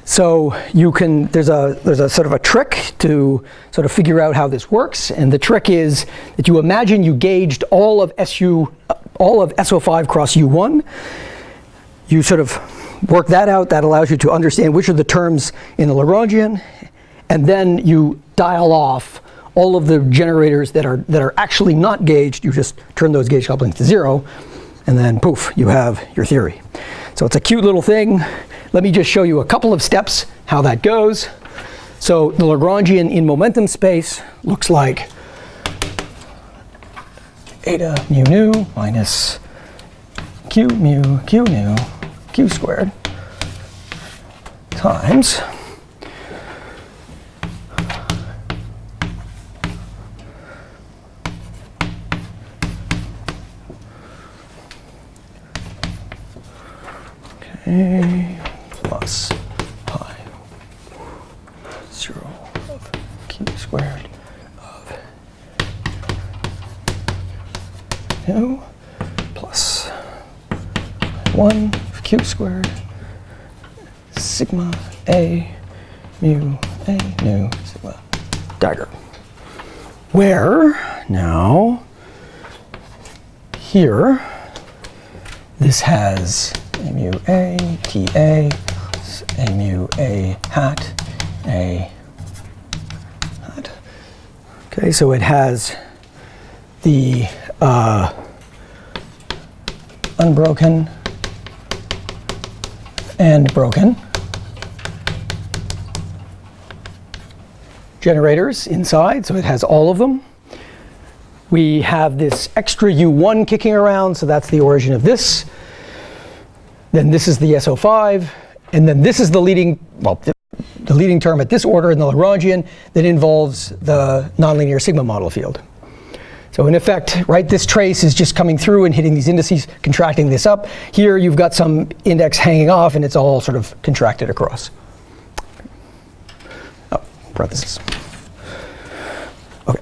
So there's a sort of a trick to sort of figure out how this works, and the trick is that you imagine you gauged all of SO5 cross U1. You sort of work that out. That allows you to understand which are the terms in the Lagrangian, and then you dial off all of the generators that are actually not gauged. You just turn those gauge couplings to 0, and then poof, you have your theory. So it's a cute little thing. Let me just show you a couple of steps how that goes. So the Lagrangian in momentum space looks like eta mu nu minus q mu q nu q squared times plus pi 0 of q squared of nu plus 1 of q squared sigma a mu a nu sigma dagger. Where now here this has a mu a t a mu a hat a hat. Okay, so it has the unbroken and broken generators inside, so it has all of them. We have this extra U1 kicking around, so that's the origin of this. Then this is the SO5, and then this is the leading term at this order in the Lagrangian that involves the nonlinear sigma model field. So in effect, right, this trace is just coming through and hitting these indices, contracting this up. Here you've got some index hanging off, and it's all sort of contracted across. Oh, parentheses. Okay.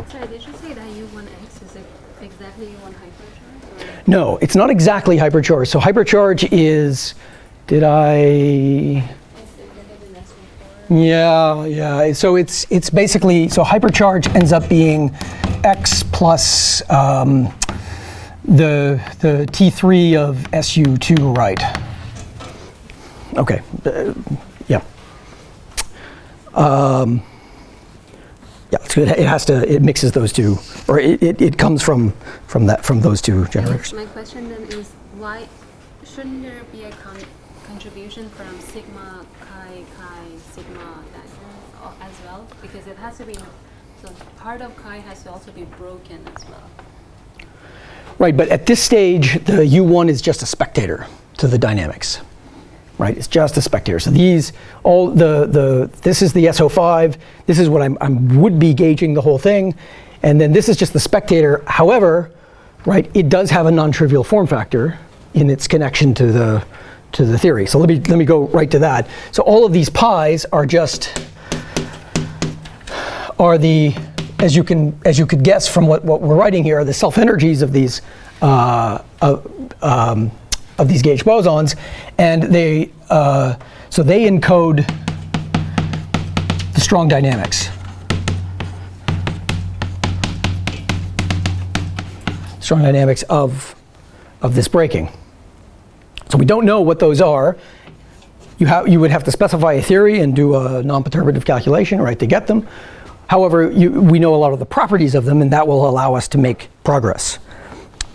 Sorry, did you say that U1x is exactly U1 hypercharge? No, it's not exactly hypercharge. So hypercharge is, Yeah. So it's basically, so hypercharge ends up being x plus the T3 of SU2, right? Okay. Yeah. Yeah, it's good. It mixes those two, or it comes from those two generators. My question then is, why shouldn't there be a contribution from sigma chi sigma dagger as well? Because it has to be, so part of chi has to also be broken as well. Right, but at this stage, the U1 is just a spectator to the dynamics. Right, it's just a spectator. So these, this is the SO5. This is what I would be gauging the whole thing, and then this is just the spectator. However, right, it does have a non-trivial form factor in its connection to the theory. So let me go right to that. So all of these pi's are the, as you could guess from what we're writing here, are the self energies of these of these gauge bosons, and they so they encode the strong dynamics. Strong dynamics of this breaking. So we don't know what those are. You would have to specify a theory and do a non-perturbative calculation, right, to get them. However, we know a lot of the properties of them, and that will allow us to make progress.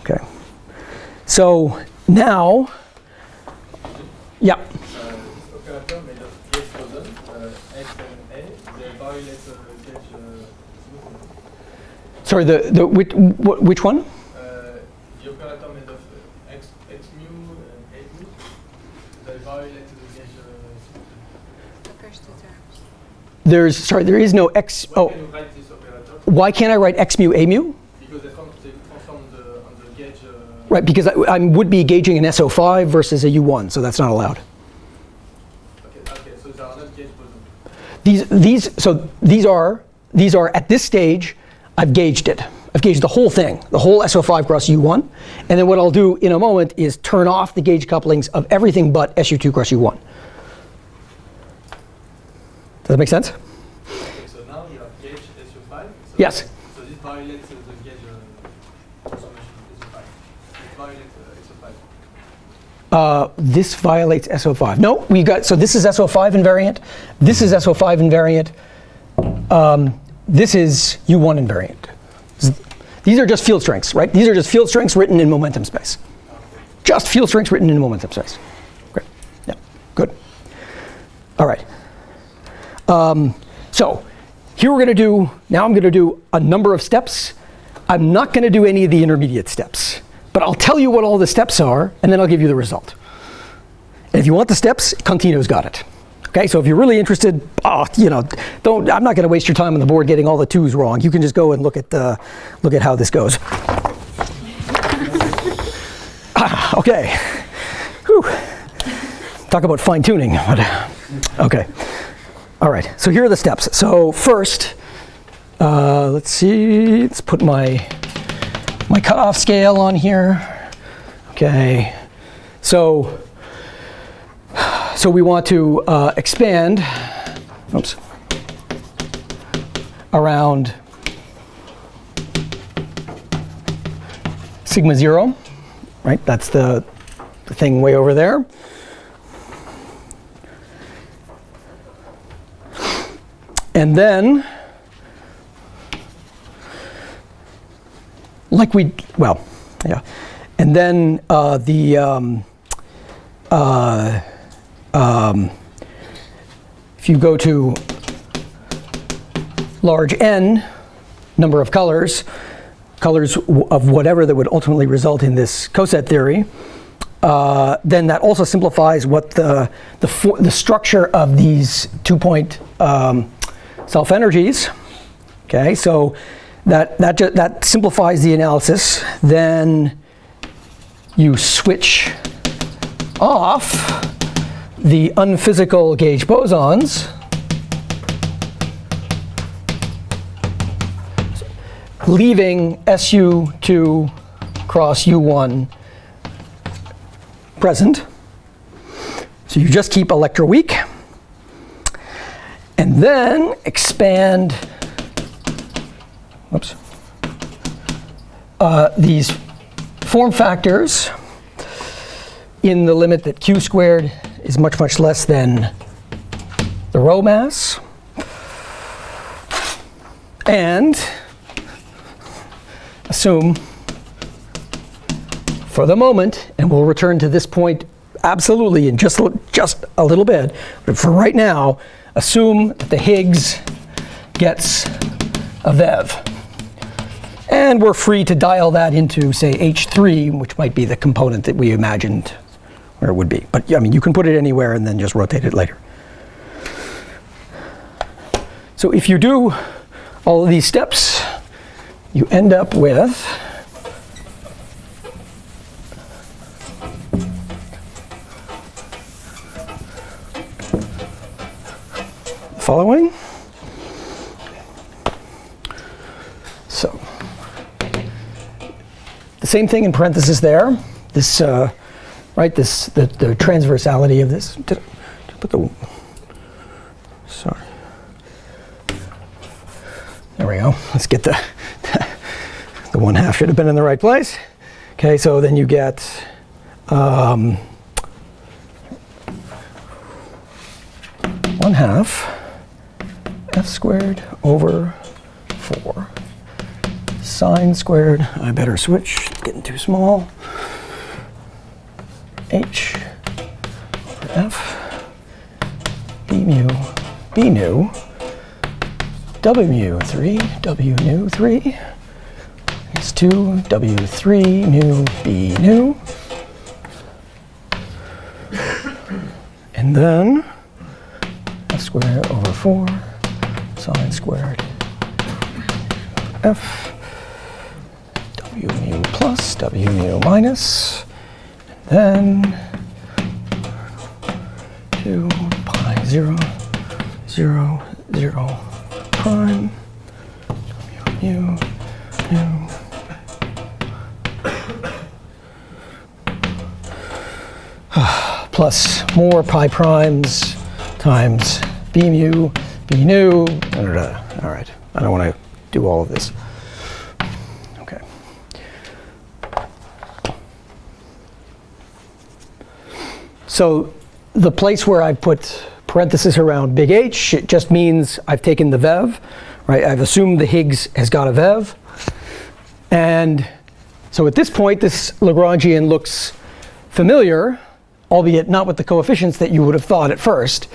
Okay. So now, yeah. Operator made of gauge boson, X and A, they violate gauge symmetry. Sorry, which one? The operator made of X mu and A mu, they violate the gauge symmetry. The first two terms. There is no X. Why can you write this operator? Why can't I write X mu, A mu? Because they transform on the gauge. Right, because I would be gauging an SO5 versus a U1, so that's not allowed. Okay, so they are not gauge boson. These are at this stage, I've gauged it. I've gauged the whole thing, the whole SO5 cross U1, and then what I'll do in a moment is turn off the gauge couplings of everything but SU2 cross U1. Does that make sense? Okay, so now you have gauge SU5. So Yes. So this violates the gauge transformation SU5. This violates SO5. This violates SO5. No, we got, so this is SO5 invariant. This is SO5 invariant. This is U1 invariant. These are just field strengths, right? These are just field strengths written in momentum space. Just field strengths written in momentum space. Great. Yeah, good. All right. So here we're going to do, now I'm going to do a number of steps. I'm not going to do any of the intermediate steps, but I'll tell you what all the steps are, and then I'll give you the result. And if you want the steps, Contino's got it. Okay, so if you're really interested, I'm not going to waste your time on the board getting all the 2's wrong. You can just go and look at how this goes. Okay. Whew. Talk about fine tuning. Okay. All right. So here are the steps. So first, let's see. Let's put my cutoff scale on here. Okay. So we want to expand, around sigma 0, right? That's the thing way over there. And then, and then if you go to large N number of colors of whatever that would ultimately result in this coset theory, then that also simplifies what the structure of these 2-point self-energies. Okay, so that simplifies the analysis. Then you switch off the unphysical gauge bosons, leaving SU2 cross U1 present. So you just keep electroweak, and then expand these form factors in the limit that Q squared is much, much less than the rho mass. And assume for the moment, and we'll return to this point absolutely in just a little bit, but for right now, assume that the Higgs gets a VEV. And we're free to dial that into, say, H3, which might be the component that we imagined where it would be. But I mean, you can put it anywhere and then just rotate it later. So if you do all of these steps, you end up with the following. So the same thing in parentheses there. This right? The transversality of this. Did I put the, sorry. There we go. Let's get the 1/2 should have been in the right place. Okay, so then you get 1/2 f squared over 4 sine squared. I better switch. It's getting too small. H over f b mu b nu w mu 3 w nu 3 is 2 w3 nu b nu, and then f squared over 4 sine squared f w mu plus w mu minus, and then 2 pi 0 0 0 prime w mu nu plus more pi primes times b mu b nu. All right, I don't want to do all of this. Okay. So the place where I put parentheses around big H, it just means I've taken the VEV, right? I've assumed the Higgs has got a VEV. And so at this point, this Lagrangian looks familiar, albeit not with the coefficients that you would have thought at first,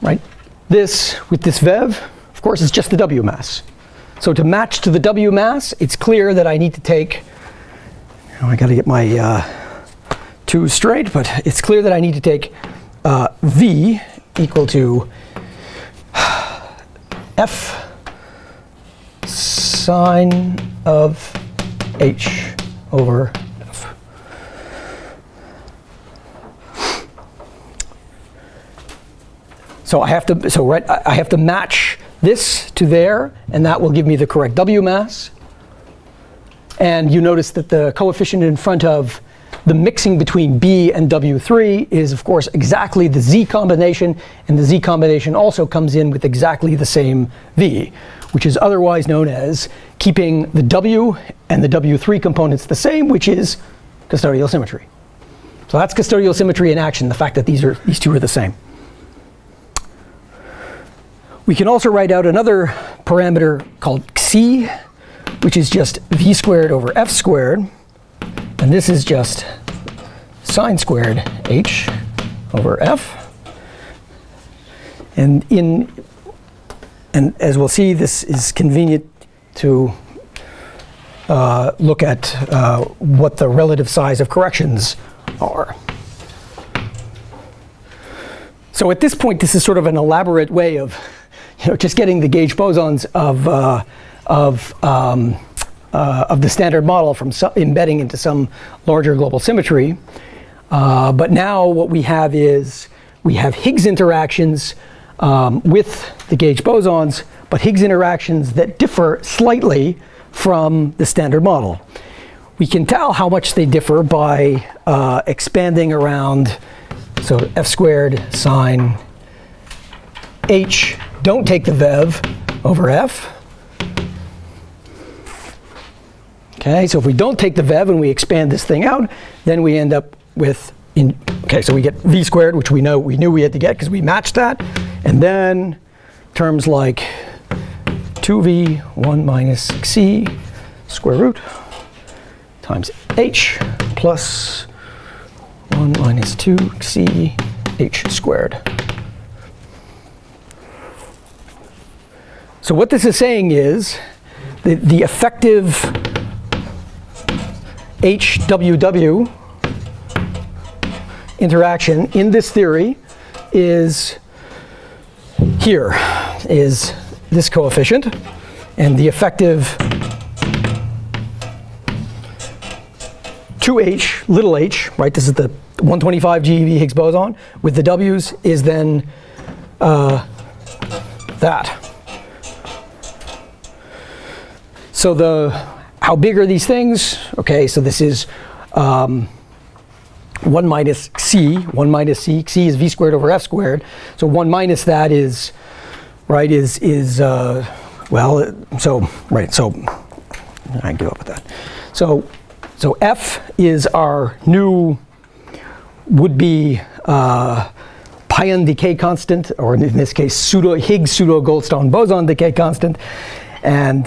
right? This, with this VEV, of course, is just the W mass. So to match to the W mass, it's clear that I need to take, I got to get my 2's straight, but it's clear that I need to take V equal to F sine of H over F. So I have to match this to there, and that will give me the correct W mass. And you notice that the coefficient in front of the mixing between B and W3 is, of course, exactly the Z combination, and the Z combination also comes in with exactly the same V, which is otherwise known as keeping the W and the W3 components the same, which is custodial symmetry. So that's custodial symmetry in action, the fact that these two are the same. We can also write out another parameter called Xi, which is just V squared over F squared. And this is just sine squared H over F. And as we'll see, this is convenient to look at what the relative size of corrections are. So at this point, this is sort of an elaborate way of just getting the gauge bosons of the standard model from embedding into some larger global symmetry. But now what we have is we have Higgs interactions with the gauge bosons, but Higgs interactions that differ slightly from the standard model. We can tell how much they differ by expanding around, so F squared sine H, don't take the VEV over F. Okay, so if we don't take the VEV and we expand this thing out, then we end up with, so we get V squared, which we knew we had to get because we matched that. And then terms like 2V 1 minus Xi square root times H plus 1 minus 2 Xi H squared. So what this is saying is the effective HWW interaction in this theory is here, is this coefficient, and the effective 2H, little h, right, this is the 125 GeV Higgs boson, with the W's is then that. So how big are these things? Okay, so this is 1 minus c, 1 minus c, c is v squared over f squared. So 1 minus that is, right, well, so, right, so I give up with that. So f is our new would-be pion decay constant, or in this case, Higgs pseudo-Goldstone boson decay constant, and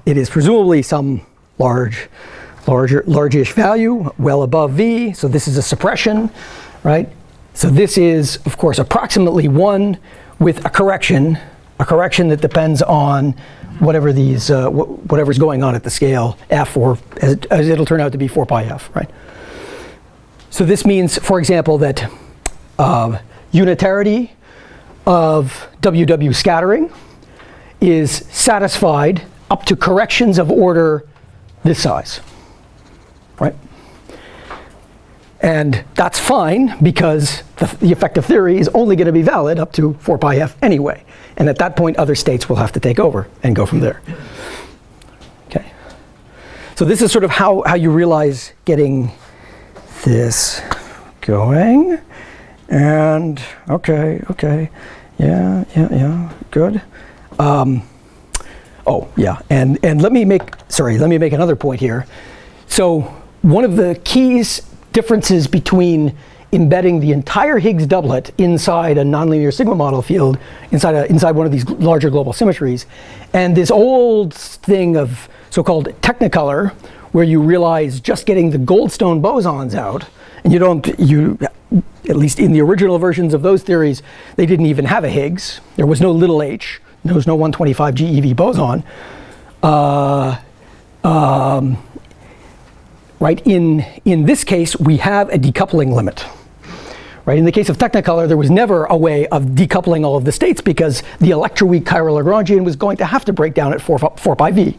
it is presumably some largish value, well above v. So this is a suppression, right? So this is, of course, approximately 1 with a correction that depends on whatever these whatever's going on at the scale f, or as it'll turn out to be 4 pi f, right? So this means, for example, that unitarity of WW scattering is satisfied up to corrections of order this size, right? And that's fine because the effective theory is only going to be valid up to 4 pi f anyway. And at that point, other states will have to take over and go from there. Okay. So this is sort of how you realize getting this going. And okay, yeah, good. Oh yeah, and let me make another point here. So one of the differences between embedding the entire Higgs doublet inside a nonlinear sigma model field, inside one of these larger global symmetries, and this old thing of so-called technicolor, where you realize just getting the Goldstone bosons out, and at least in the original versions of those theories, they didn't even have a Higgs. There was no little h. There was no 125 GeV boson. Right, in this case, we have a decoupling limit. Right, in the case of Technicolor, there was never a way of decoupling all of the states because the electroweak chiral Lagrangian was going to have to break down at 4 pi v.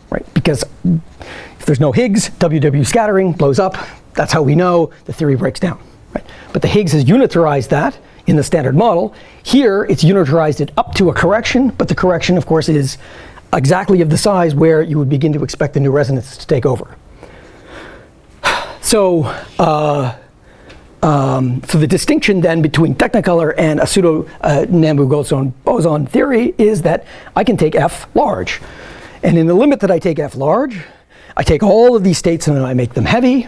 Right, because if there's no Higgs, WW scattering blows up. That's how we know the theory breaks down. Right? But the Higgs has unitarized that in the standard model. Here, it's unitarized it up to a correction, but the correction, of course, is exactly of the size where you would begin to expect the new resonance to take over. So, so the distinction then between Technicolor and a pseudo Nambu-Goldstone boson theory is that I can take f large. And in the limit that I take f large, I take all of these states and then I make them heavy.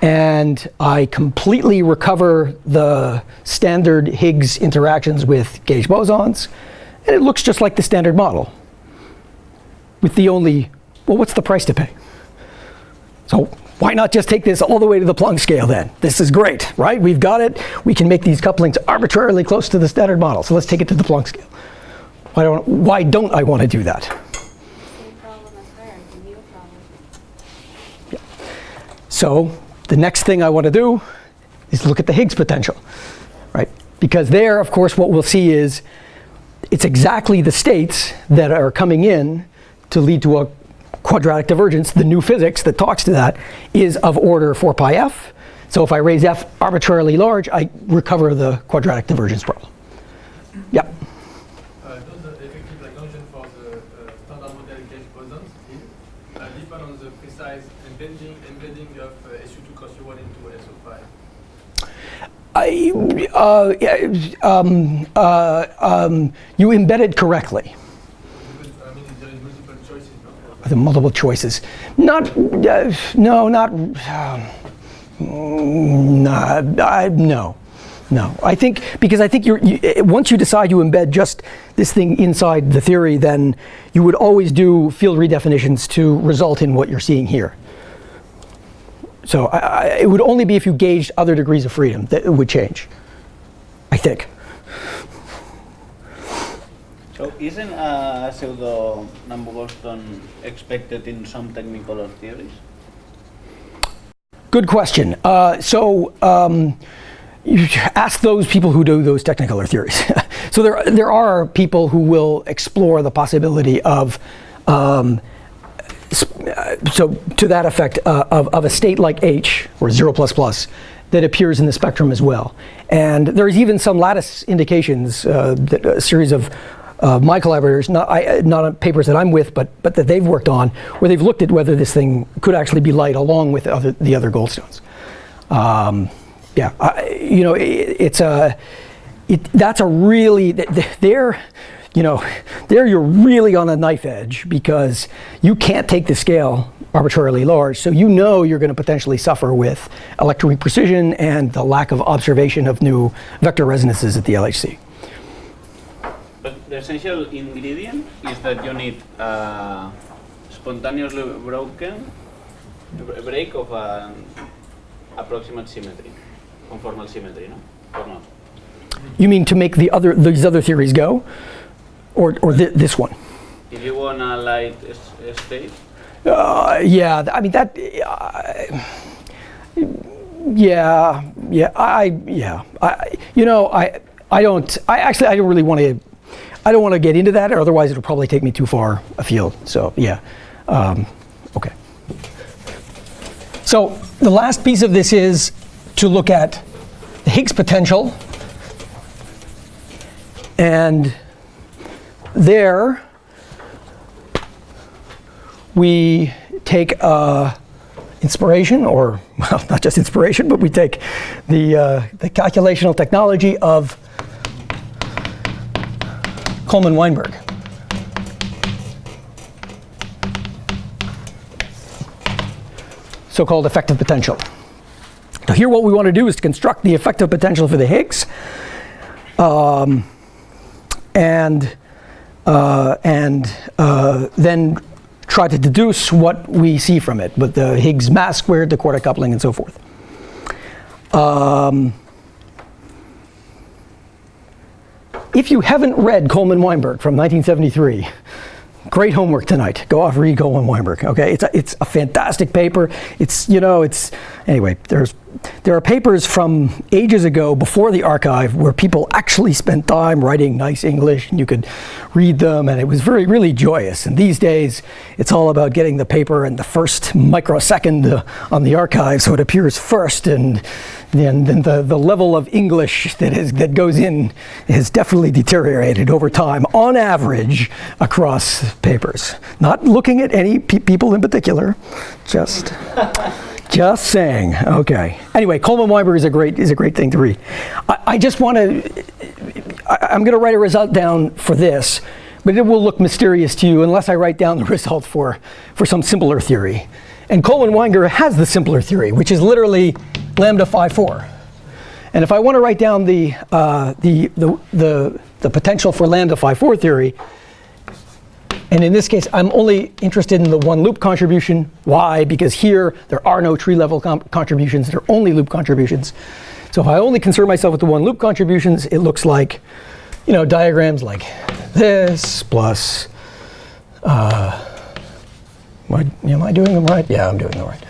And I completely recover the standard Higgs interactions with gauge bosons. And it looks just like the standard model. With the only, well, what's the price to pay? So why not just take this all the way to the Planck scale then? This is great, right? We've got it. We can make these couplings arbitrarily close to the standard model. So let's take it to the Planck scale. Why don't I want to do that? Same problem as hierarchy, new problem. Yeah. So the next thing I want to do is look at the Higgs potential, right? Because there, of course, what we'll see is it's exactly the states that are coming in to lead to a quadratic divergence. The new physics that talks to that is of order 4 pi f. So if I raise f arbitrarily large, I recover the quadratic divergence problem. Yep. Does the effective Lagrangian for the standard model gauge bosons depend on the precise embedding of SU2 cross U1 into SO5? You embed it correctly. The multiple choices. No. I think once you decide you embed just this thing inside the theory, then you would always do field redefinitions to result in what you're seeing here. So it would only be if you gauged other degrees of freedom that it would change, I think. So isn't a pseudo Nambu-Goldstone expected in some Technicolor theories? Good question. You ask those people who do those Technicolor theories. So there are people who will explore the possibility of, so to that effect, of a state like H, or 0 plus plus, that appears in the spectrum as well. And there's even some lattice indications, that a series of my collaborators, not on papers that I'm with, but that they've worked on, where they've looked at whether this thing could actually be light along with the other Goldstones. Yeah, you know, that's a really, there you're really on a knife edge because you can't take the scale arbitrarily large, so you know you're going to potentially suffer with electroweak precision and the lack of observation of new vector resonances at the LHC. But the essential ingredient is that you need spontaneously broken break of an approximate symmetry, conformal symmetry, no? Or not? You mean to make these other theories go, or this one? If you want a light state. Yeah, I mean that. I don't really want to. I don't want to get into that, or otherwise it'll probably take me too far afield. So yeah, okay. So the last piece of this is to look at the Higgs potential, and there we take inspiration, or well, not just inspiration, but we take the calculational technology of Coleman-Weinberg. So-called effective potential. Now here what we want to do is to construct the effective potential for the Higgs, and then try to deduce what we see from it with the Higgs mass squared, the quartic coupling, and so forth. If you haven't read Coleman-Weinberg from 1973, great homework tonight. Go off, read Coleman-Weinberg. Okay, it's a fantastic paper. Anyway. There are papers from ages ago before the archive where people actually spent time writing nice English, and you could read them, and it was really joyous. And these days, it's all about getting the paper in the first microsecond on the archive, so it appears first, and then the level of English that goes in has definitely deteriorated over time, on average, across papers. Not looking at any people in particular, just saying. Okay. Anyway, Coleman-Weinberg is a great thing to read. I just want to. I'm going to write a result down for this, but it will look mysterious to you unless I write down the result for some simpler theory. And Coleman-Weinberg has the simpler theory, which is literally lambda phi 4. And if I want to write down the potential for lambda phi 4 theory, and in this case, I'm only interested in the one loop contribution. Why? Because here there are no tree level contributions. There are only loop contributions. So if I only concern myself with the one loop contributions, it looks like, diagrams like this plus. Am I doing them right? Yeah, I'm doing them right.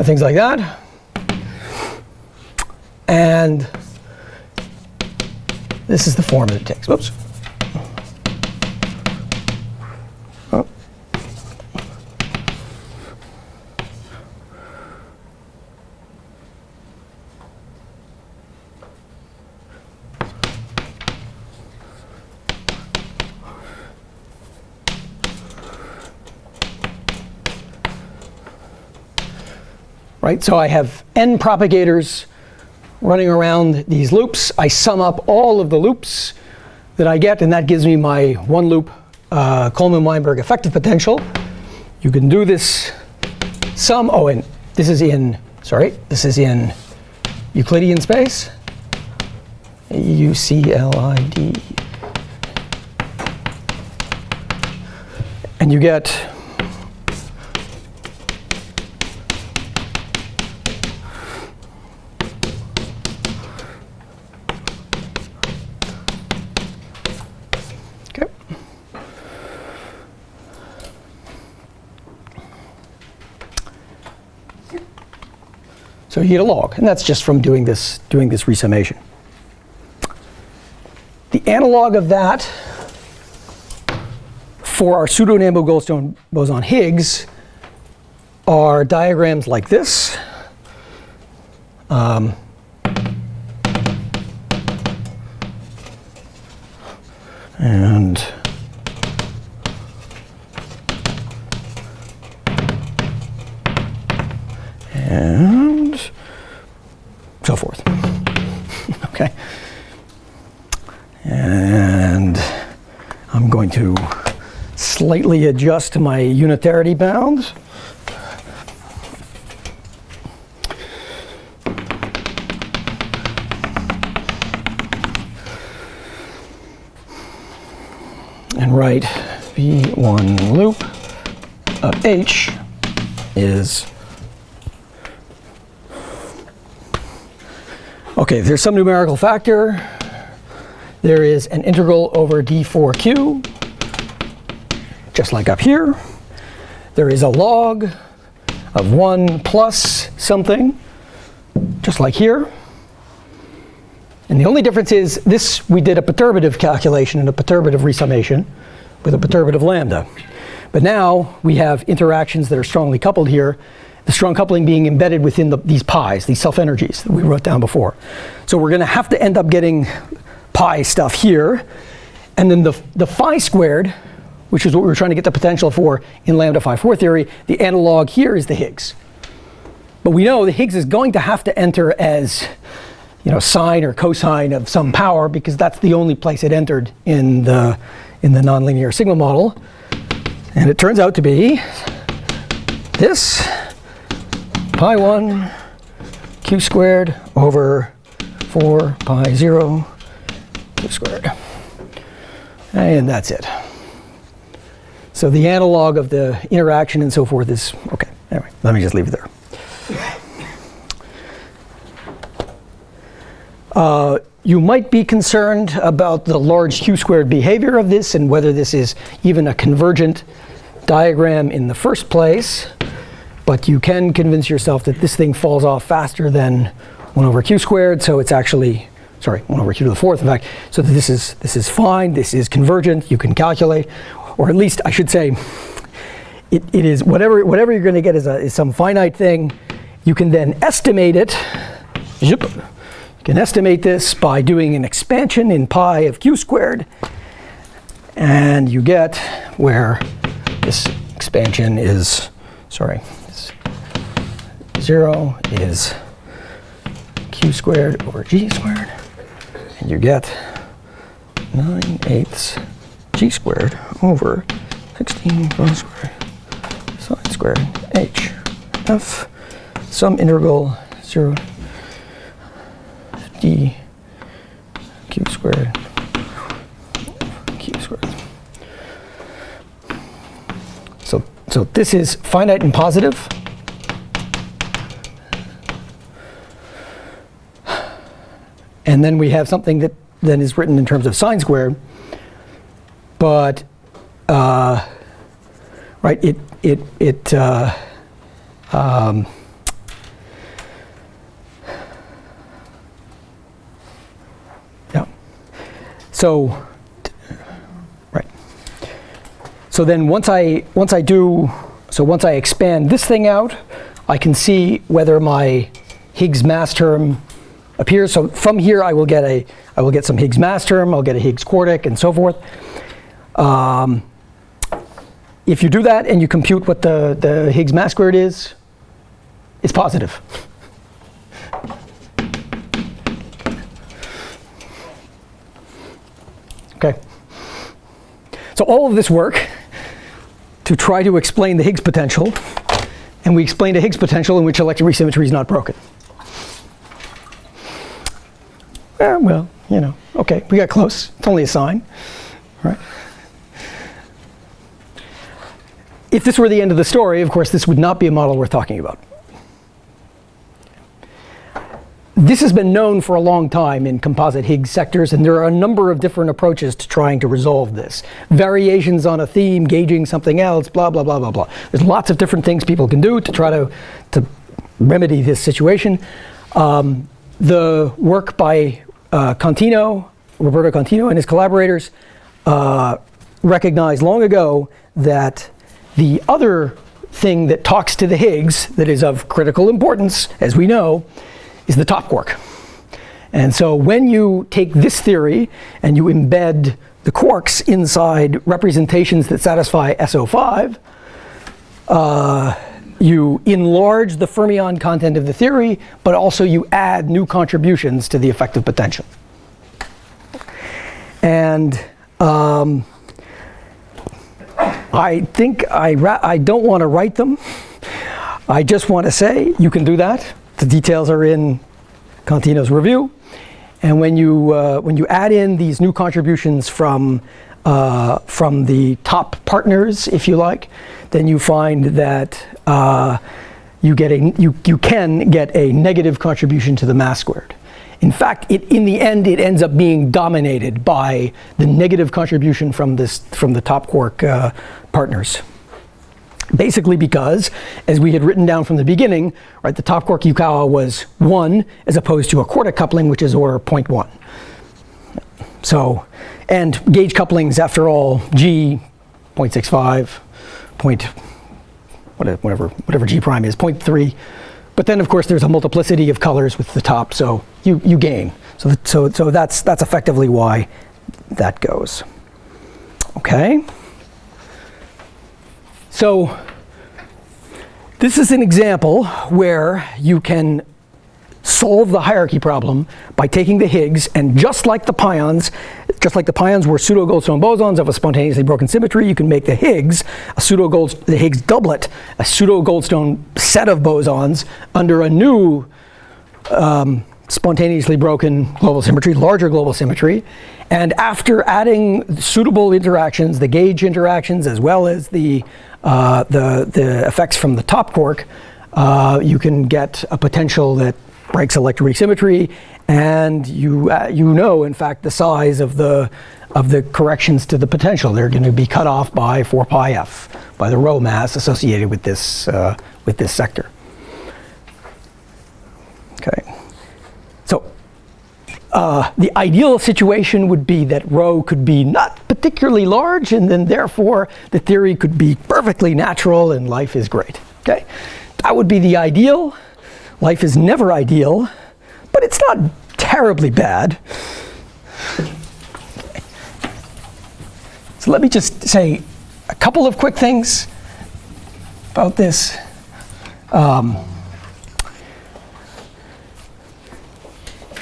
Things like that. And this is the form that it takes. Whoops. Oh. Right, so I have n propagators running around these loops. I sum up all of the loops that I get, and that gives me my one loop Coleman-Weinberg effective potential. You can do this sum. Oh, and this is in Euclidean space. UCLID. And you get so you get a log, and that's just from doing this resummation. The analog of that for our pseudo-Nambo Goldstone boson Higgs are diagrams like this. And going to slightly adjust my unitarity bounds. And write V1 loop of H is, okay, there's some numerical factor. There is an integral over d4q, just like up here. There is a log of 1 plus something, just like here. And the only difference is this, we did a perturbative calculation and a perturbative resummation with a perturbative lambda. But now we have interactions that are strongly coupled here, the strong coupling being embedded within these pi's, these self-energies that we wrote down before. So we're going to have to end up getting pi stuff here. And then the phi squared, which is what we were trying to get the potential for in lambda phi 4 theory, the analog here is the Higgs. But we know the Higgs is going to have to enter as, you know, sine or cosine of some power, because that's the only place it entered in the nonlinear sigma model. And it turns out to be this pi 1 q squared over 4 pi 0 q squared. And that's it. So the analog of the interaction and so forth is, okay, anyway, let me just leave it there. You might be concerned about the large q squared behavior of this and whether this is even a convergent diagram in the first place, but you can convince yourself that this thing falls off faster than 1 over q squared, so it's actually, sorry, 1 over q to the 4th, in fact, so that this is fine, this is convergent, you can calculate, or at least I should say, it is whatever you're going to get is some finite thing. You can then estimate it. You can estimate this by doing an expansion in pi of q squared, and you get where this expansion is, sorry, 0 is q squared over g squared, and you get 9/8 g squared over 16 rho squared sine squared h f some integral 0 d q squared q squared. So this is finite and positive. And then we have something that then is written in terms of sine squared, but right, yeah. So right. So then once I expand this thing out, I can see whether my Higgs mass term appears. So from here I will get some Higgs mass term, I'll get a Higgs quartic, and so forth. If you do that and you compute what the Higgs mass squared is, it's positive. Okay. So all of this work to try to explain the Higgs potential, and we explained a Higgs potential in which electric resymmetry is not broken. Well, you know, okay, we got close. It's only a sine, right? If this were the end of the story, of course, this would not be a model worth talking about. This has been known for a long time in composite Higgs sectors, and there are a number of different approaches to trying to resolve this. Variations on a theme, gauging something else, blah, blah, blah, blah, blah. There's lots of different things people can do to try to remedy this situation. The work by Roberto Contino and his collaborators recognized long ago that the other thing that talks to the Higgs that is of critical importance, as we know, is the top quark. And so when you take this theory and you embed the quarks inside representations that satisfy SO5, you enlarge the fermion content of the theory, but also you add new contributions to the effective potential. And I think I don't want to write them. I just want to say you can do that. The details are in Contino's review. And when you add in these new contributions from the top partners, if you like, then you find that you can get a negative contribution to the mass squared. In fact, in the end, it ends up being dominated by the negative contribution from the top quark partners. Basically because, as we had written down from the beginning, right, the top quark Yukawa was 1 as opposed to a quartic coupling, which is order 0.1. So, and gauge couplings, after all, G 0.65, whatever G prime is, 0.3. But then, of course, there's a multiplicity of colors with the top, so you gain. So that's effectively why that goes. Okay. So this is an example where you can solve the hierarchy problem by taking the Higgs, and just like the pions were pseudo Goldstone bosons of a spontaneously broken symmetry, you can make the Higgs the Higgs doublet, a pseudo Goldstone set of bosons under a new spontaneously broken global symmetry, larger global symmetry. And after adding suitable interactions, the gauge interactions as well as the effects from the top quark, you can get a potential that breaks electroweak symmetry, and you know, in fact, the size of the corrections to the potential. They're going to be cut off by 4 pi f, by the Rho mass associated with this sector. Okay. So the ideal situation would be that Rho could be not particularly large, and then therefore the theory could be perfectly natural and life is great. Okay. That would be the ideal. Life is never ideal, but it's not terribly bad. So let me just say a couple of quick things about this.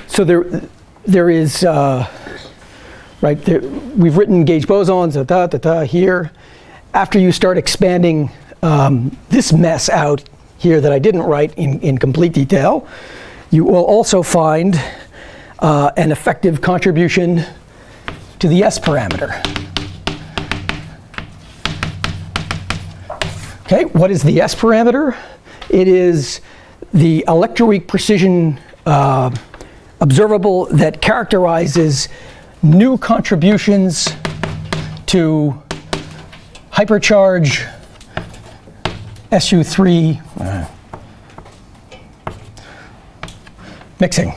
So there is, right, we've written gauge bosons, here. After you start expanding this mess out here that I didn't write in complete detail, you will also find an effective contribution to the S parameter. Okay, what is the S parameter? It is the electroweak precision observable that characterizes new contributions to hypercharge SU3 mixing.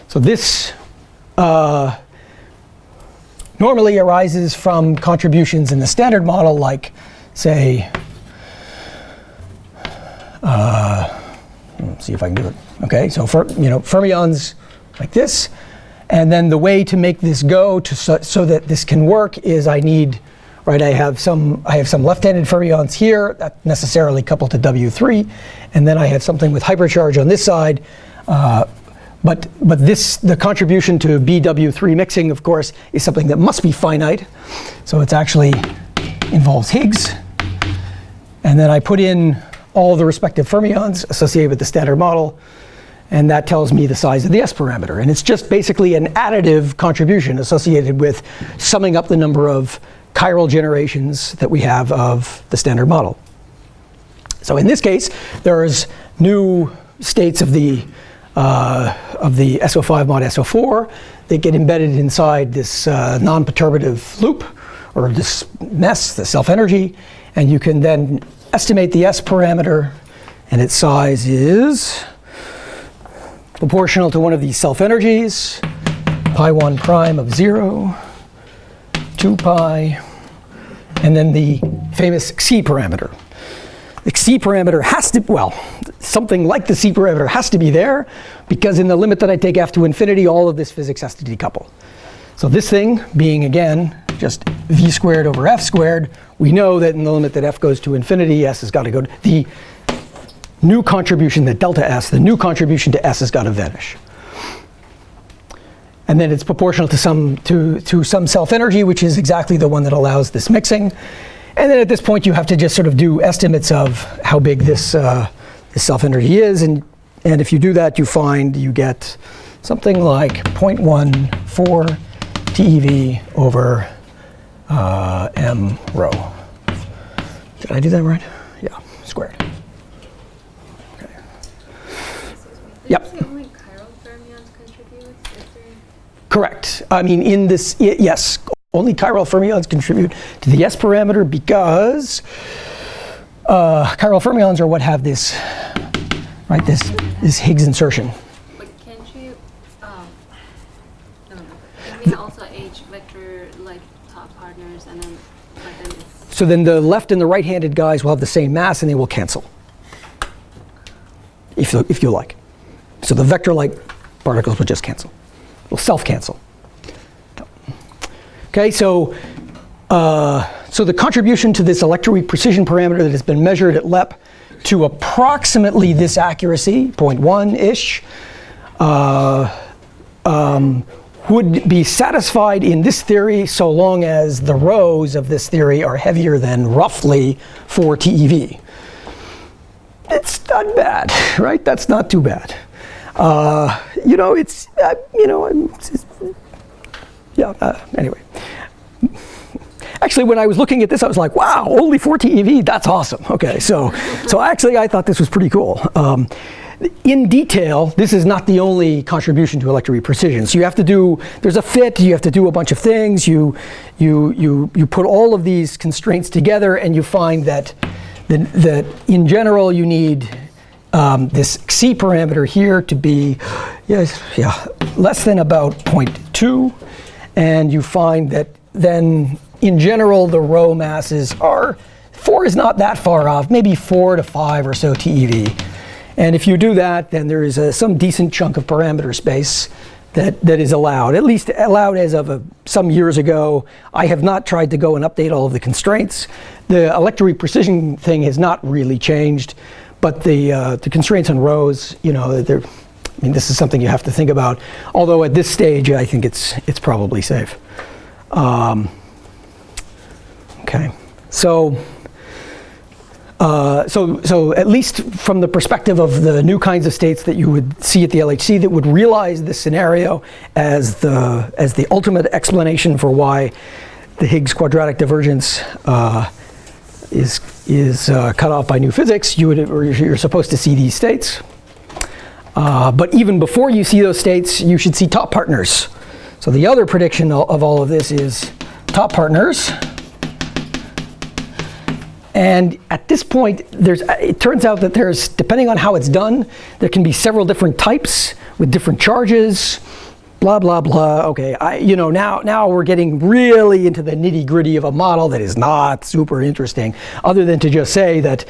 So this normally arises from contributions in the standard model, like, say, let's see if I can do it. Okay, so fermions like this, and then the way to make this go so that this can work is I need. Right, I have some left-handed fermions here, that necessarily coupled to W3, and then I have something with hypercharge on this side. But the contribution to BW3 mixing, of course, is something that must be finite. So it's actually involves Higgs. And then I put in all the respective fermions associated with the standard model, and that tells me the size of the S parameter. And it's just basically an additive contribution associated with summing up the number of chiral generations that we have of the standard model. So in this case, there's new states of the SO5 mod SO4 that get embedded inside this non-perturbative loop, or this mess, the self-energy, and you can then estimate the S parameter, and its size is proportional to one of these self-energies, pi1 prime of 0, 2 pi, and then the famous Xi parameter. The Xi parameter has to, well, something like the Xi parameter has to be there, because in the limit that I take f to infinity, all of this physics has to decouple. So this thing being, again, just v squared over f squared, we know that in the limit that f goes to infinity, s has got to go to the new contribution, that delta s, the new contribution to s has got to vanish. And then it's proportional to some self-energy, which is exactly the one that allows this mixing. And then at this point, you have to just sort of do estimates of how big this self-energy is. And if you do that, you get something like 0.14 TeV over m rho. Did I do that right? Yeah, squared. Okay. Yep. Only chiral fermions contribute? Is there... Correct. I mean, in this, yes, only chiral fermions contribute to the S parameter because chiral fermions are what have this, right? This Higgs insertion. But can't you? I don't know. Can we also H vector like top partners and then, but then it's... So then the left and the right-handed guys will have the same mass and they will cancel, if you like. So the vector-like particles will just cancel. Will self-cancel. Okay, so the contribution to this electroweak precision parameter that has been measured at LEP to approximately this accuracy, 0.1-ish, would be satisfied in this theory so long as the rhos of this theory are heavier than roughly 4 TeV. It's not bad, right? That's not too bad. Anyway. Actually, when I was looking at this, I was like, wow, only 4 TeV, that's awesome. Okay, so actually I thought this was pretty cool. In detail, this is not the only contribution to electroweak precision. So you have to do, there's a fit, you have to do a bunch of things, you put all of these constraints together and you find that in general you need this C parameter here to be less than about 0.2, and you find that then in general the rho masses are, 4 is not that far off, maybe 4 to 5 or so TeV. And if you do that, then there is some decent chunk of parameter space that is allowed, at least allowed as of some years ago. I have not tried to go and update all of the constraints. The electroweak precision thing has not really changed, but the constraints on rhos, this is something you have to think about. Although at this stage, I think it's probably safe. Okay, so at least from the perspective of the new kinds of states that you would see at the LHC that would realize this scenario as the ultimate explanation for why the Higgs quadratic divergence is cut off by new physics, you're supposed to see these states. But even before you see those states, you should see top partners. So the other prediction of all of this is top partners. And at this point, it turns out that there's, depending on how it's done, there can be several different types with different charges, blah, blah, blah. Okay, now we're getting really into the nitty-gritty of a model that is not super interesting, other than to just say that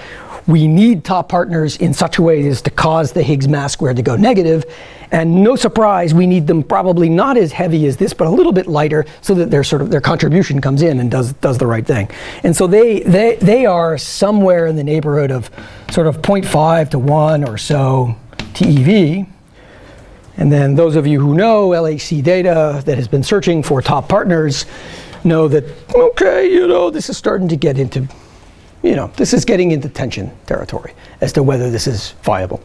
we need top partners in such a way as to cause the Higgs mass squared to go negative. And no surprise, we need them probably not as heavy as this, but a little bit lighter, so that their contribution comes in and does the right thing. And so they are somewhere in the neighborhood of sort of 0.5 to 1 or so TeV. And then those of you who know LHC data that has been searching for top partners know that, okay, this is starting to get into, this is getting into tension territory as to whether this is viable.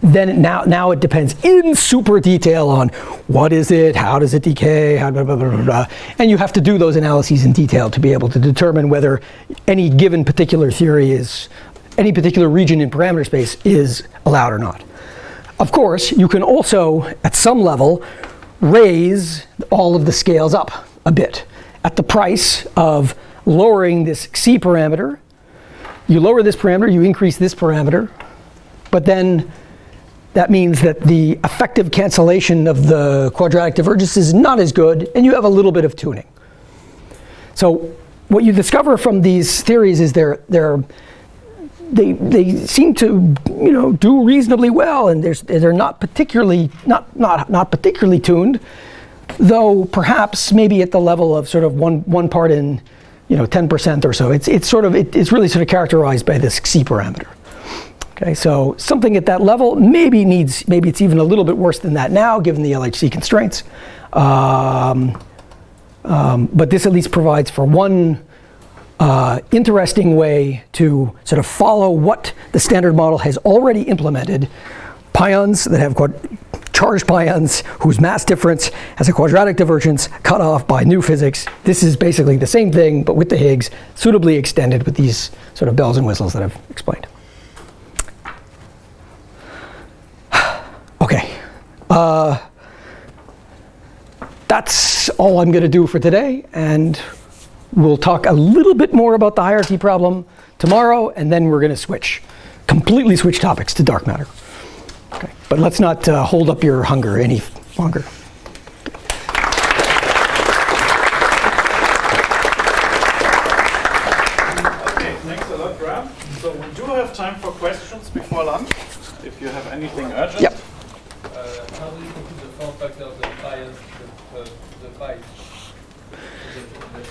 Then now it depends in super detail on what is it, how does it decay, how blah, blah, blah, blah. And you have to do those analyses in detail to be able to determine whether any given particular theory any particular region in parameter space is allowed or not. Of course, you can also, at some level, raise all of the scales up a bit at the price of lowering this C parameter. You lower this parameter, you increase this parameter, but then that means that the effective cancellation of the quadratic divergence is not as good, and you have a little bit of tuning. So what you discover from these theories is they seem to do reasonably well, and they're not particularly tuned, though perhaps maybe at the level of sort of one part in 10% or so. It's really sort of characterized by this C parameter. Okay, so something at that level maybe it's even a little bit worse than that now, given the LHC constraints. But this at least provides for one interesting way to sort of follow what the standard model has already implemented. Pions that have charged pions whose mass difference has a quadratic divergence cut off by new physics. This is basically the same thing, but with the Higgs, suitably extended with these sort of bells and whistles that I've explained. Okay. That's all I'm going to do for today, and we'll talk a little bit more about the hierarchy problem tomorrow, and then we're going to completely switch topics to dark matter. Okay. But let's not hold up your hunger any longer. Okay, thanks a lot, Graham. So we do have time for questions before lunch, if you have anything urgent. Yep. How do you compute the form factor of the pi?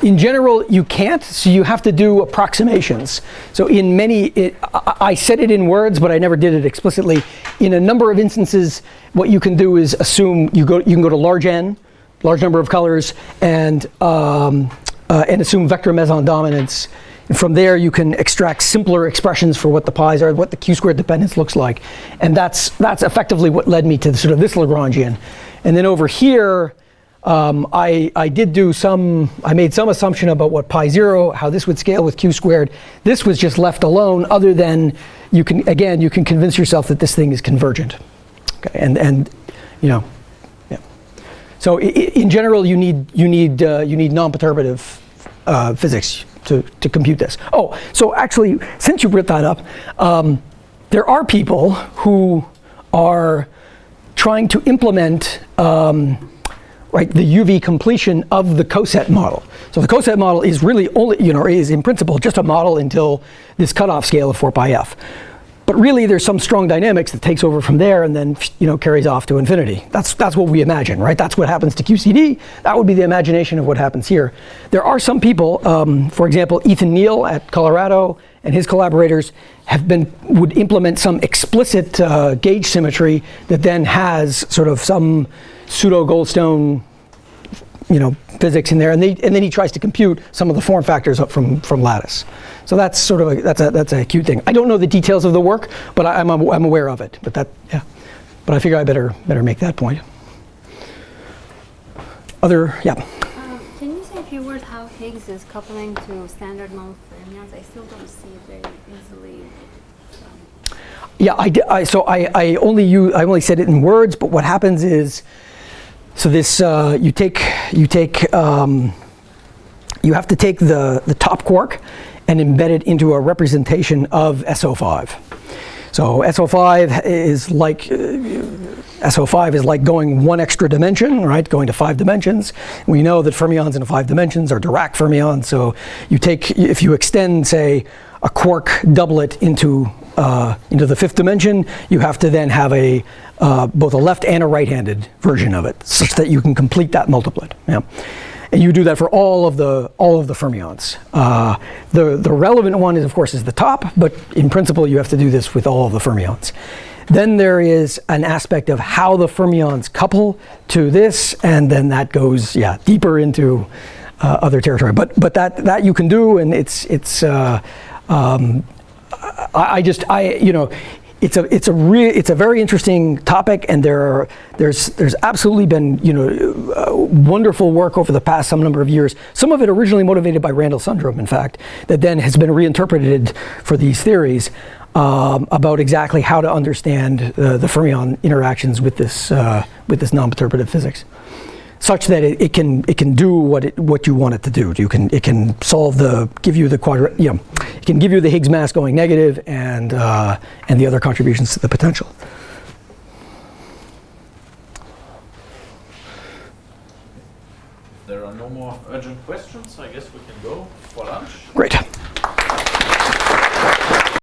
In general, you can't, so you have to do approximations. So in I said it in words, but I never did it explicitly. In a number of instances, what you can do is assume you can go to large n, large number of colors, and assume vector meson dominance. And from there, you can extract simpler expressions for what the pi's are, what the q-squared dependence looks like. And that's effectively what led me to sort of this Lagrangian. And then over here, I made some assumption about what pi 0, how this would scale with q-squared. This was just left alone, other than you can convince yourself that this thing is convergent. Okay, and you know, yeah. So in general, you need non-perturbative physics to compute this. Oh, so actually, since you brought that up, there are people who are trying to implement the UV completion of the coset model. So the coset model is really only, is in principle just a model until this cutoff scale of 4 pi f. But really, there's some strong dynamics that takes over from there and then carries off to infinity. That's what we imagine, right? That's what happens to QCD. That would be the imagination of what happens here. There are some people, for example, Ethan Neal at Colorado and his collaborators would implement some explicit gauge symmetry that then has sort of some pseudo Goldstone, physics in there, and then he tries to compute some of the form factors up from lattice. So that's sort of that's a cute thing. I don't know the details of the work, but I'm aware of it. But I figure I better make that point. Can you say a few words how Higgs is coupling to standard model fermions? I still don't see it very easily. Yeah, I only said it in words, but what happens is, so this you have to take the top quark and embed it into a representation of SO5. So SO5 is like going one extra dimension, right? Going to 5 dimensions. We know that fermions in 5 dimensions are Dirac fermions. So if you extend, say, a quark doublet into the 5th dimension, you have to then have both a left and a right-handed version of it, such that you can complete that multiplet. Yeah. And you do that for all of the fermions. The relevant one is, of course, the top, but in principle, you have to do this with all of the fermions. Then there is an aspect of how the fermions couple to this, and then that goes, deeper into other territory. But that you can do, and it's it's a very interesting topic, and there's absolutely been wonderful work over the past some number of years. Some of it originally motivated by Randall Sundrum, in fact, that then has been reinterpreted for these theories about exactly how to understand the fermion interactions with this non-perturbative physics, such that it can do what you want it to do. It can give you the Higgs mass going negative and the other contributions to the potential. There are no more urgent questions. I guess we can go for lunch. Great.